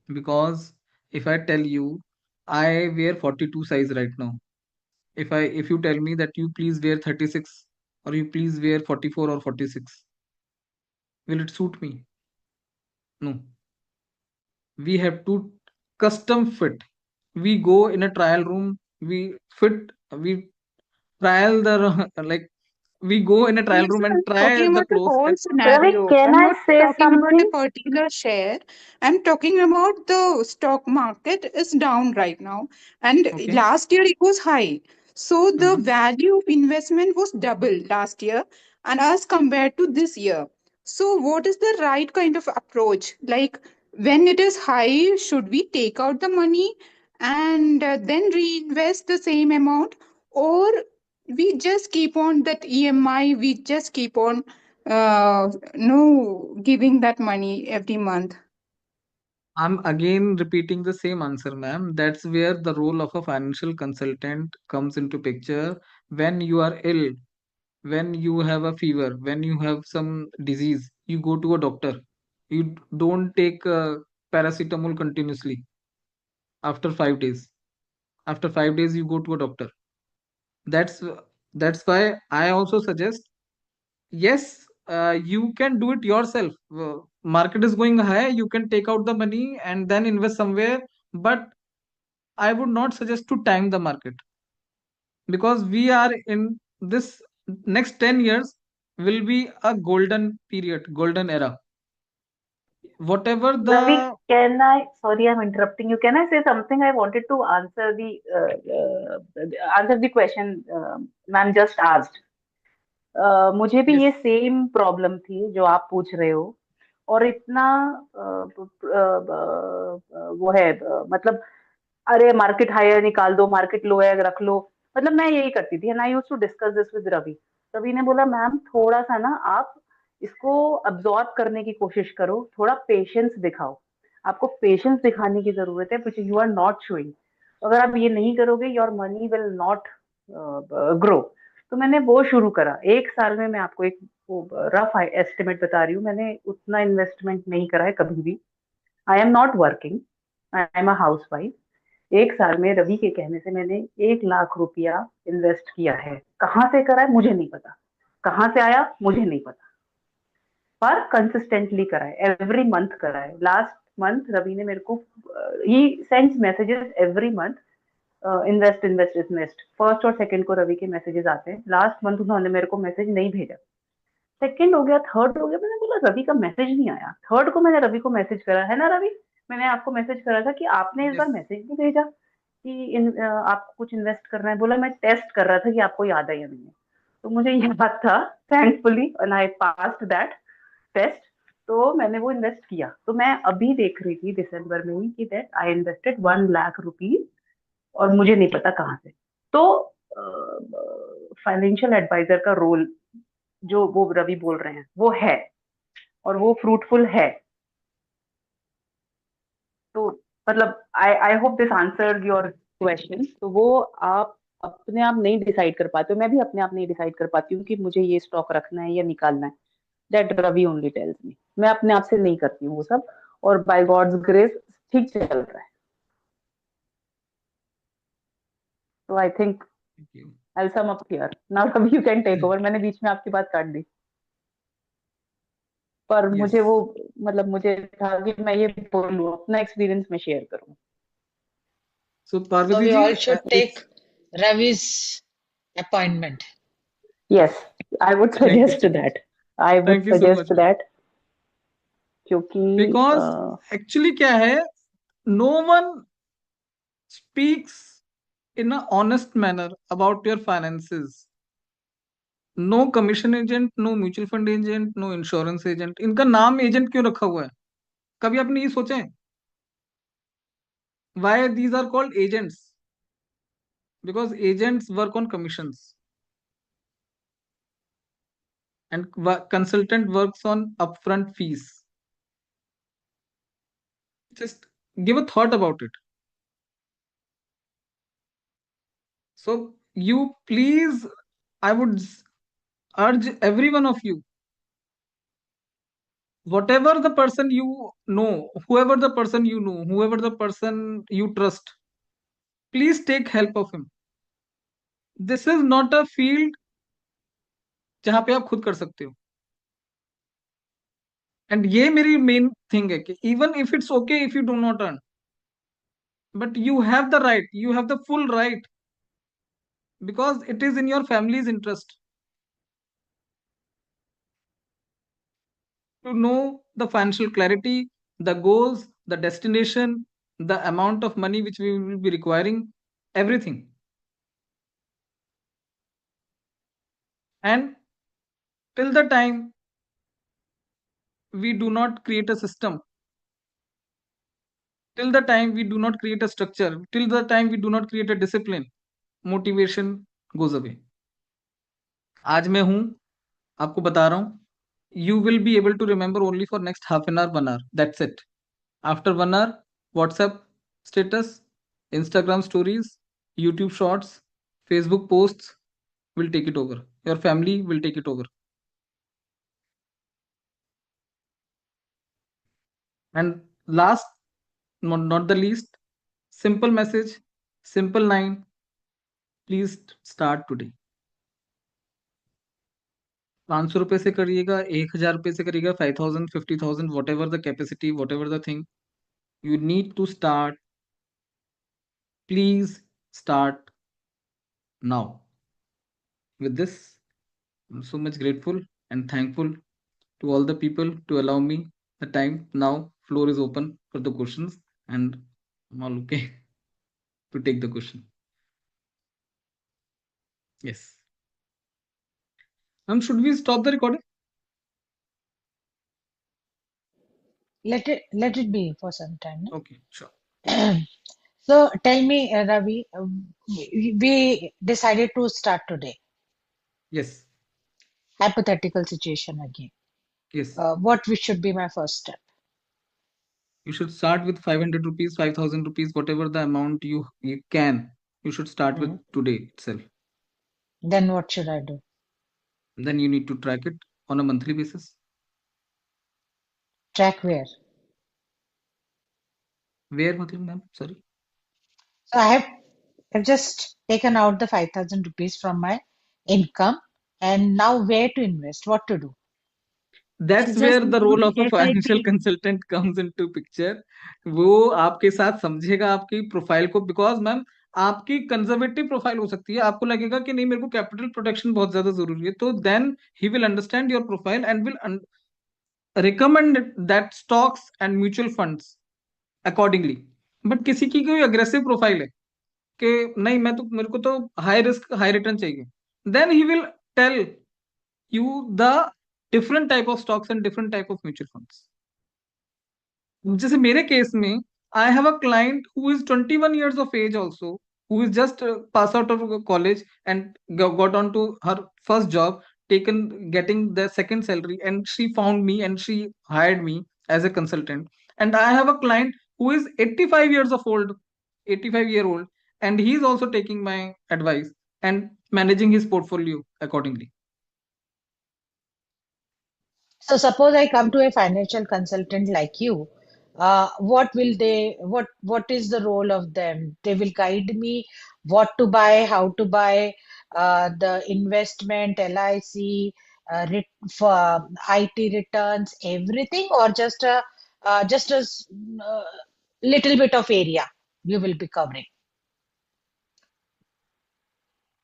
Because if I tell you, I wear 42 size right now. If you tell me that you please wear 36 or you please wear 44 or 46, will it suit me? No. We have to custom fit. We go in a trial room, we trial the like we go in a trial Yes, room sir, and I'm try talking the about the clothes whole and Ravi, scenario. can I'm I not say talking about a something? particular share. I'm talking about the stock market is down right now. And okay. last year it was high. So the Mhm. value of investment was double last year and as compared to this year. So what is the right kind of approach? Like when it is high, should we take out the money and then reinvest the same amount? Or we just keep on that EMI, we just keep on no giving that money every month. I'm again repeating the same answer, ma'am. That's where the role of a financial consultant comes into picture. When you are ill, when you have a fever, when you have some disease, you go to a doctor. You don't take paracetamol continuously after 5 days. After 5 days, you go to a doctor. That's that's why I also suggest, yes, you can do it yourself. Market is going high, you can take out the money and then invest somewhere, but I would not suggest to time the market, because we are in this next 10 years will be a golden period, golden era. Whatever Ravi, the can I? Sorry, I'm interrupting you. Can I say something? I wanted to answer the question ma'am just asked. मुझे भी yes, ये same problem थी जो आप पूछ रहे हो, और इतना वो है मतलब अरे मार्केट हाई है निकाल दो, मार्केट लो है रख लो, मतलब मैं यही करती थी। And I used to discuss this with Ravi. Ravi ने बोला मैम थोड़ा सा ना आप इसको अब्सॉर्ब करने की कोशिश करो, थोड़ा पेशेंस दिखाओ, आपको पेशेंस दिखाने की जरूरत है, which you are not showing. अगर आप ये नहीं करोगे your money will not grow. तो मैंने वो शुरू करा। एक साल में मैं आपको एक रफ एस्टिमेट बता रही हूँ, मैंने उतना इन्वेस्टमेंट नहीं करा है कभी भी। I am not working, I am a house wife. एक साल में रवि के कहने से मैंने 1 लाख रुपया इन्वेस्ट किया है। कहाँ से करा है मुझे नहीं पता, कहाँ से आया मुझे नहीं पता, पर कंसिस्टेंटली करा है, एवरी मंथ करा है। लास्ट मंथ रवि ने मेरे को he sends messages every month, invest invest invest. First और सेकंड को रवि के मैसेजेस आते हैं, लास्ट मंथ उन्होंने मेरे को मैसेज नहीं भेजा। सेकंड हो गया, थर्ड हो गया, मैंने बोला रवि का मैसेज नहीं आया। थर्ड को मैंने रवि को मैसेज करा है ना रवि, मैंने आपको मैसेज करा था कि आपने इस बार yes, मैसेज नहीं भेजा कि आपको कुछ इन्वेस्ट करना है। बोला मैं टेस्ट कर रहा था कि आपको याद है या नहीं है। तो मुझे याद था thankfully, and I passed that test. तो मैंने वो इन्वेस्ट किया। तो मैं अभी देख रही थी दिसंबर में ही कि that I invested 1 lakh rupees, और मुझे नहीं पता कहाँ से। तो फाइनेंशियल एडवाइजर का रोल जो वो रवि बोल रहे हैं वो है, और वो फ्रूटफुल है। तो मतलब I hope this answer your question. तो वो आप अपने आप नहीं डिसाइड कर पाते हो, मैं भी अपने आप नहीं डिसाइड कर पाती हूँ कि मुझे ये स्टॉक रखना है या निकालना है। That Ravi only tells me, मैं अपने आप से नहीं करती हूँ वो सब, और बाय गॉड्स ग्रेस ठीक चल रहा है। तो I think thank you. I sum up here now. Ravi you can take over. मैंने बीच में आपकी बात काट दी, पर मुझे वो Yes. मतलब मुझे था कि मैं ये बोलूँ, अपना एक्सपीरियंस में शेयर करूँ। So So Parvati we ji, all should take it's Ravi's appointment. Yes, I would thank you suggest so much. that. I would Thank you so much, suggest ma'am. that, क्योंकि Because actually क्या है, no one speaks in a honest manner about your finances. No commission agent, no mutual fund agent, no insurance agent. इनका नाम agent क्यों रखा हुआ है? कभी आपने ये सोचा है why these are called agents? Because agents work on commissions and consultant works on upfront fees. Just give a thought about it. So you please, I would urge every one of you, whatever the person you know, whoever the person you know, whoever the person you trust, please take help of him. This is not a field जहां पे आप खुद कर सकते हो। And ये मेरी main thing है कि even if it's okay if you do not earn, but you have the right, you have the full right, because it is in your families interest to know the financial clarity, the goals, the destination, the amount of money which we will be requiring, everything. And till the time we do not create a system, till the time we do not create a structure, till the time we do not create a discipline, motivation goes away. आज मैं हूं, आपको बता रहा हूं, you will be able to remember only for next half an hour, 1 hour. That's it. After 1 hour, WhatsApp status, Instagram stories, YouTube shorts, Facebook posts will take it over. Your family will take it over. And last, not the least, simple message, simple line, please start today. 500 रुपए से करिएगा, 1000 रुपए से करिएगा, 5000, 50,000, whatever the capacity, whatever the thing, you need to start. Please start now. With this, I'm so much grateful and thankful to all the people to allow me the time. Now, floor is open for the questions, and I'm all okay to take the question. Yes. Should we stop the recording? Let it be for some time. No? Okay, sure. So tell me, Ravi, we decided to start today. Yes. Hypothetical situation again. Yes. What should be my first step? You should start with 500 rupees, 5,000 rupees, whatever the amount you can. You should start with today itself. Then what should I do? Then you need to track it on a monthly basis. Track where? Where, ma'am? Sorry. So I've just taken out the 5,000 rupees from my income, and now where to invest? What to do? That's Just where the role of a SIP. financial consultant comes into picture. वो आपके साथ समझेगा आपकी profile को, because ma'am आपकी conservative profile हो सकती है, आपको लगेगा कि नहीं मेरे को कैपिटल प्रोटेक्शन बहुत ज्यादा जरूरी है, तो then he will understand your profile and will recommend that stocks and mutual funds accordingly. But किसी की कोई अग्रेसिव प्रोफाइल है कि नहीं मेरे को तो हाई रिस्क हाई रिटर्न चाहिए, then he will tell you the different type of stocks and different type of mutual funds. जैसे मेरे केस में I have a client who is 21 years of age also, who is just pass out of college and got on to her first job, getting the second salary, and she found me and she hired me as a consultant. And I have a client who is 85 years of old, 85-year-old, and he is also taking my advice and managing his portfolio accordingly. So suppose I come to a financial consultant like you, what is the role of them? They will guide me what to buy, how to buy, the investment, LIC, for IT returns, everything, or just a little bit of area you will be covering.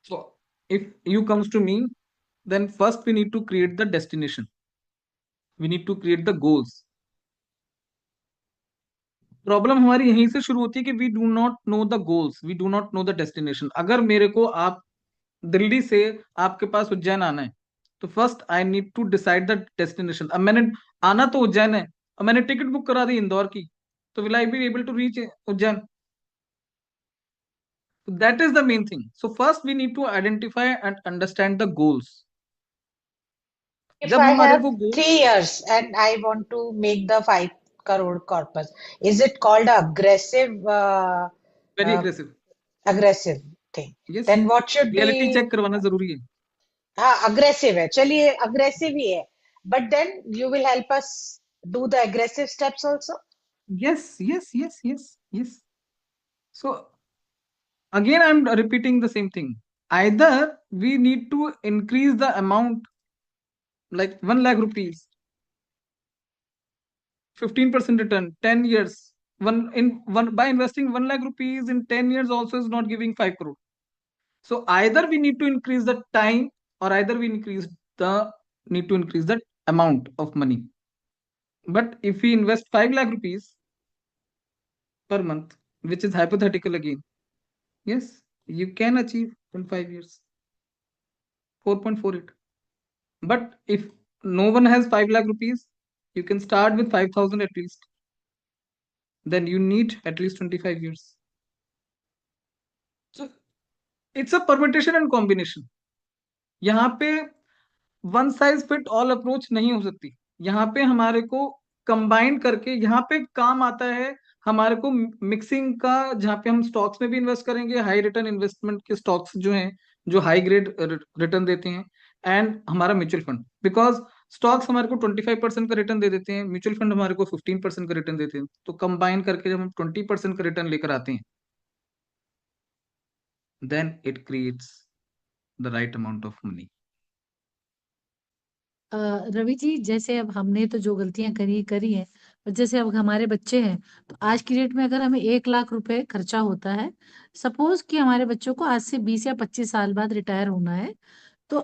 So if you comes to me, then first we need to create the destination. We need to create the goals. Problem हमारी यहीं से शुरू होती है कि we do not know the goals, we do not know the destination. अगर मेरे को आप दिल्ली से आपके पास उज्जैन आना है, तो first I need to decide the destination. अब मैंने आना तो उज्जैन है, अब मैंने टिकट बुक करा दी इंदौर की, तो will I be able to reach Ujjain? That is the main thing. So first we need to identify and understand the goals. If जब I हमारे have को 3 years and I want to make the 5 crore corpus, is it called very uh, aggressive, aggressive thing? यस, Then what should reality be? Check करवाना जरूरी है. हाँ, aggressive है. चलिए aggressive ही है. But then you will help us do the aggressive steps also. Yes, yes, yes, yes, yes. So again I'm repeating the same thing. Either we need to increase the amount, like 1 lakh rupees, 15% return, 10 years. By investing 1 lakh rupees in 10 years also is not giving 5 crore. So either we need to increase the time, or either we need to increase the amount of money. But if we invest 5 lakh rupees per month, which is hypothetical again, yes, you can achieve in 5 years 4.48. But if no one has 5 lakh rupees, you can start with 5,000 at least. Then you need at least 25 years. So it's a permutation and combination. यहाँ पे one size fit all approach नहीं हो सकती. यहाँ पे हमारे को combine करके यहाँ पे काम आता है हमारे को मिक्सिंग का, जहाँ पे हम स्टॉक्स में भी इन्वेस्ट करेंगे, हाई रिटर्न इन्वेस्टमेंट के स्टॉक्स जो हैं जो हाई ग्रेड रिटर्न देते हैं, एंड हमारा म्यूचुअल फंड, बिकॉज स्टॉक्स हमारे को 25% का रिटर्न दे देते हैं, म्यूचुअल फंड हमारे को 15% का रिटर्न देते हैं, तो कंबाइन करके जब हम 20% का रिटर्न लेकर आते हैं, then it creates the right amount of money. Ravi ji, जैसे अब हमने तो जो गलतियां करी करी है, पर जैसे अब हमारे बच्चे हैं, तो आज की डेट में अगर हमें 1 लाख रुपए खर्चा होता है, सपोज कि हमारे बच्चों को आज से 20 या 25 साल बाद रिटायर होना है, तो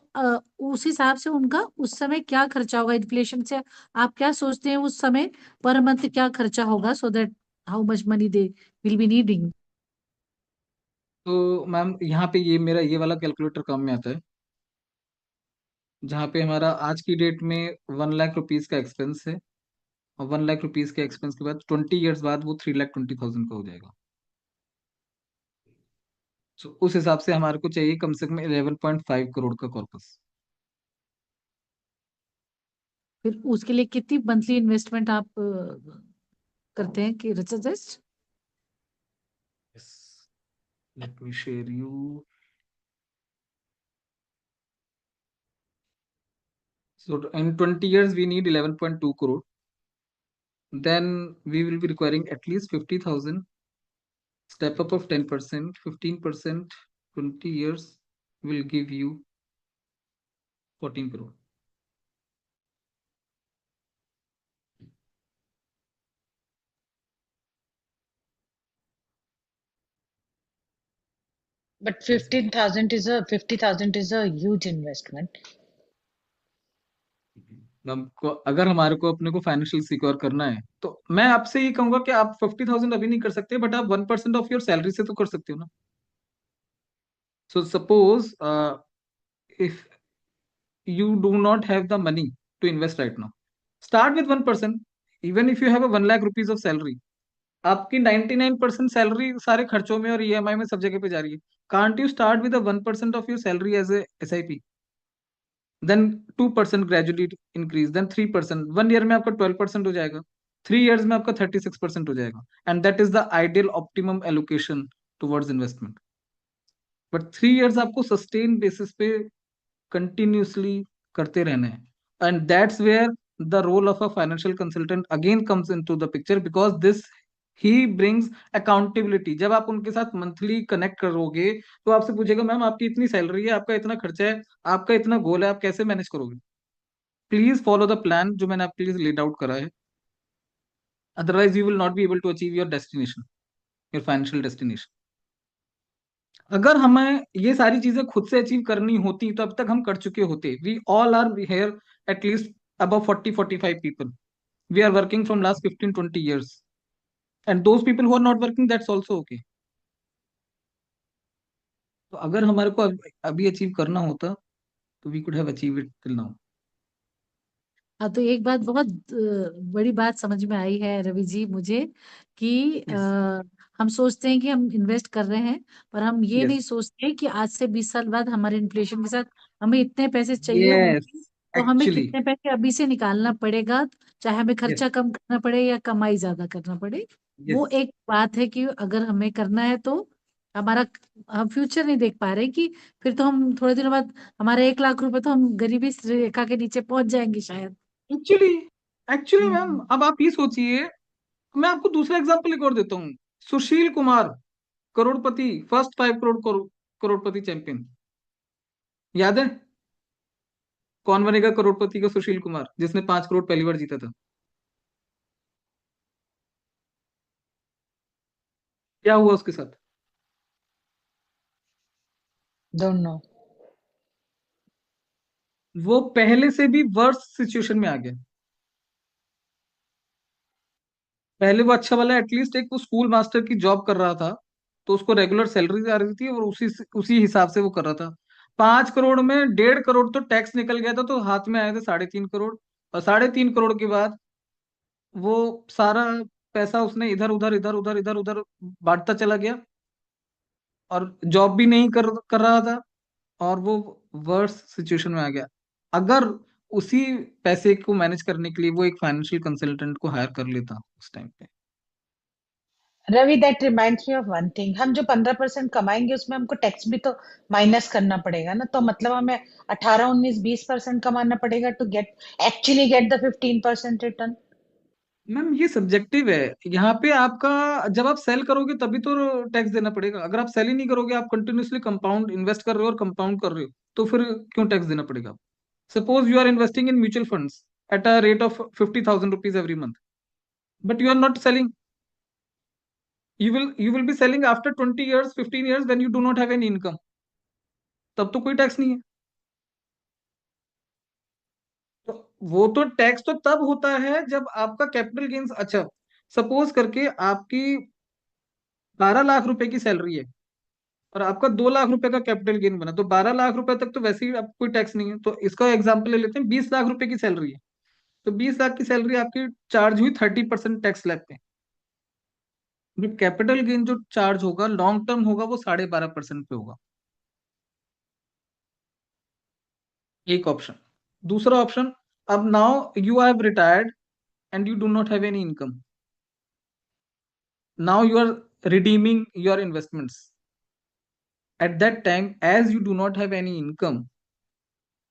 उस हिसाब से उनका उस समय क्या खर्चा होगा इन्फ्लेशन से? आप क्या सोचते हैं उस समय पर मंथ क्या खर्चा होगा, so that how much money they will be needing? तो मैम यहाँ पे ये मेरा ये वाला कैलकुलेटर काम में आता है, जहाँ पे हमारा आज की डेट में 1 लाख रुपीज का एक्सपेंस है, और 1 लाख रुपीज के एक्सपेंस के बाद 20 ईयर्स बाद वो 3,20,000 का हो जाएगा। तो उस हिसाब से हमारे को चाहिए कम से कम 11.5 करोड़ का कॉर्पस। फिर उसके लिए कितनी मंथली इन्वेस्टमेंट आप करते हैं कि suggest? Let me share you. So in 20 years, we need 11.2 crore. Then we will be requiring at least 50,000. Step up of 10%, 15%, 20 years will give you 14 crore. But 50,000 is a huge investment. हमको अगर हमारे को अपने को financial secure करना है, तो मैं आपसे ये कहूंगा कि आप 50,000 अभी नहीं कर सकते, बट आप 1% ऑफ योर सैलरी से तो कर सकते हो ना। So suppose if you do not have the money to invest right now, start with 1%. Even if you have a 1 lakh rupees of salary, आपकी 99% सैलरी सारे खर्चों में और ईएमआई में सब जगह पे जा रही है, can't you start with 1% of your salary as a SIP, then 2% gradually increase, then 3%, 1 year में आपका 12% हो जाएगा, 3 ईयर्स में आपका 36% हो जाएगा, and that is the ideal optimum allocation towards investment. But 3 years आपको सस्टेन बेसिस पे कंटिन्यूसली करते रहना है, and that's where the role of a financial consultant again comes into the picture, because this he brings accountability. जब आप उनके साथ monthly connect करोगे, तो आपसे पूछेगा मैम आपकी इतनी सैलरी है, आपका इतना खर्चा है, आपका इतना गोल है, आप कैसे मैनेज करोगे? प्लीज फॉलो द प्लान जो मैंने आपके लिए लेड आउट करा है, otherwise you will not be able to achieve your destination, your financial destination. अगर हमें ये सारी चीजें खुद से अचीव करनी होती तो अब तक हम कर चुके होते। We all are here at least above 40-45 people. We are working from last 15-20 years. And those people who are not working, that's also okay. तो अगर हमारे को अभी अचीव करना होता, तो we could have achieved it till now. हाँ, तो एक बात बहुत बड़ी बात समझ में आई है रवि जी मुझे, कि Yes. हम सोचते हैं कि हम इन्वेस्ट कर रहे हैं, पर हम ये Yes. नहीं सोचते कि आज से 20 साल बाद हमारे इन्फ्लेशन के साथ हमें इतने पैसे चाहिए Yes. होंगे, तो हमें Actually. कितने पैसे अभी से निकालना पड़ेगा, चाहे हमें Yes. खर्चा कम करना पड़े या कमाई ज्यादा करना पड़े। वो Yes. एक बात है कि अगर हमें करना है तो हमारा, हम फ्यूचर नहीं देख पा रहे कि फिर तो हम थोड़े दिनों बाद हमारे 1 लाख रुपए तो हम गरीबी रेखा के नीचे पहुंच जाएंगे शायद। Actually. Actually मैम, हम्म। अब आप ये सोचिए, मैं आपको दूसरा एग्जांपल एक और देता हूँ। सुशील कुमार, करोड़पति, फर्स्ट 5 करोड़ करोड़पति चैंपियन, याद है? कौन बनेगा करोड़पति का? सुशील कुमार, जिसने 5 करोड़ पहली बार जीता था। क्या हुआ उसके साथ? Don't know. वो पहले से भी वर्स्ट सिचुएशन में आ गया। पहले वो अच्छा वाला, एटलीस्ट एक वो स्कूल मास्टर की जॉब कर रहा था, तो उसको रेगुलर सैलरी आ रही थी और उसी हिसाब से वो कर रहा था। 5 करोड़ में 1.5 करोड़ तो टैक्स निकल गया था, तो हाथ में आए थे 3.5 करोड़, और 3.5 करोड़ के बाद वो सारा पैसा उसने इधर उधर बांटता चला गया, और जॉब भी नहीं कर कर रहा था, और वो वर्स सिचुएशन में आ गया। अगर उसी पैसे को मैनेज करने के लिए वो एक फाइनेंशियल कंसल्टेंट को हायर कर लेता उस टाइम पे। Ravi, that reminds me of one thing. हम जो 15% कमाएंगे उसमें हमको टैक्स भी तो माइनस करना पड़ेगा ना, तो मतलब हमें 18, 19, 20% कमाना पड़ेगा to get actually get the 15% return. Ma'am ये सब्जेक्टिव है। यहाँ पे आपका जब आप सेल करोगे तभी तो टैक्स देना पड़ेगा। अगर आप सेल ही नहीं करोगे, आप कंटिन्यूसली कंपाउंड इन्वेस्ट कर रहे हो और कंपाउंड कर रहे हो, तो फिर क्यों टैक्स देना पड़ेगा? Suppose you are investing in mutual funds at a rate of 50,000 rupees every month, but you are not selling. You will be selling after 20 years, 15 years, when you do not have any income. तब तो कोई tax नहीं है। तो वो तो tax तो तब होता है जब आपका कैपिटल गेन्स, अच्छा सपोज करके आपकी 12 लाख रुपए की सैलरी है और आपका 2 लाख रुपए का कैपिटल गेन बना, तो 12 लाख रुपए तक तो वैसे ही आपको कोई टैक्स नहीं है। तो इसका एग्जाम्पल ले लेते हैं, 20 लाख रुपए की सैलरी है, तो 20 लाख की सैलरी आपकी चार्ज हुई 30% टैक्स स्लैब पे। जो कैपिटल गेन जो चार्ज होगा लॉन्ग टर्म होगा वो 12.5% पे होगा। एक ऑप्शन। दूसरा ऑप्शन, अब now you have retired and you do not have any income, now you are redeeming your investments. At that time, as you do not have any income,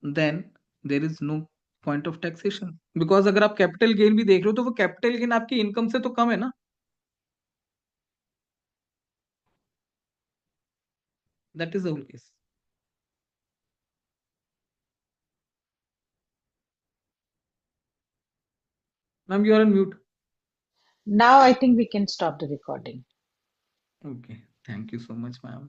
then there is no point of taxation, because अगर आप capital gain भी देख रहे हो तो वो capital gain आपकी income से तो कम है ना। That is the whole case. Ma'am you are on mute. Now I think we can stop the recording. Okay, thank you so much ma'am.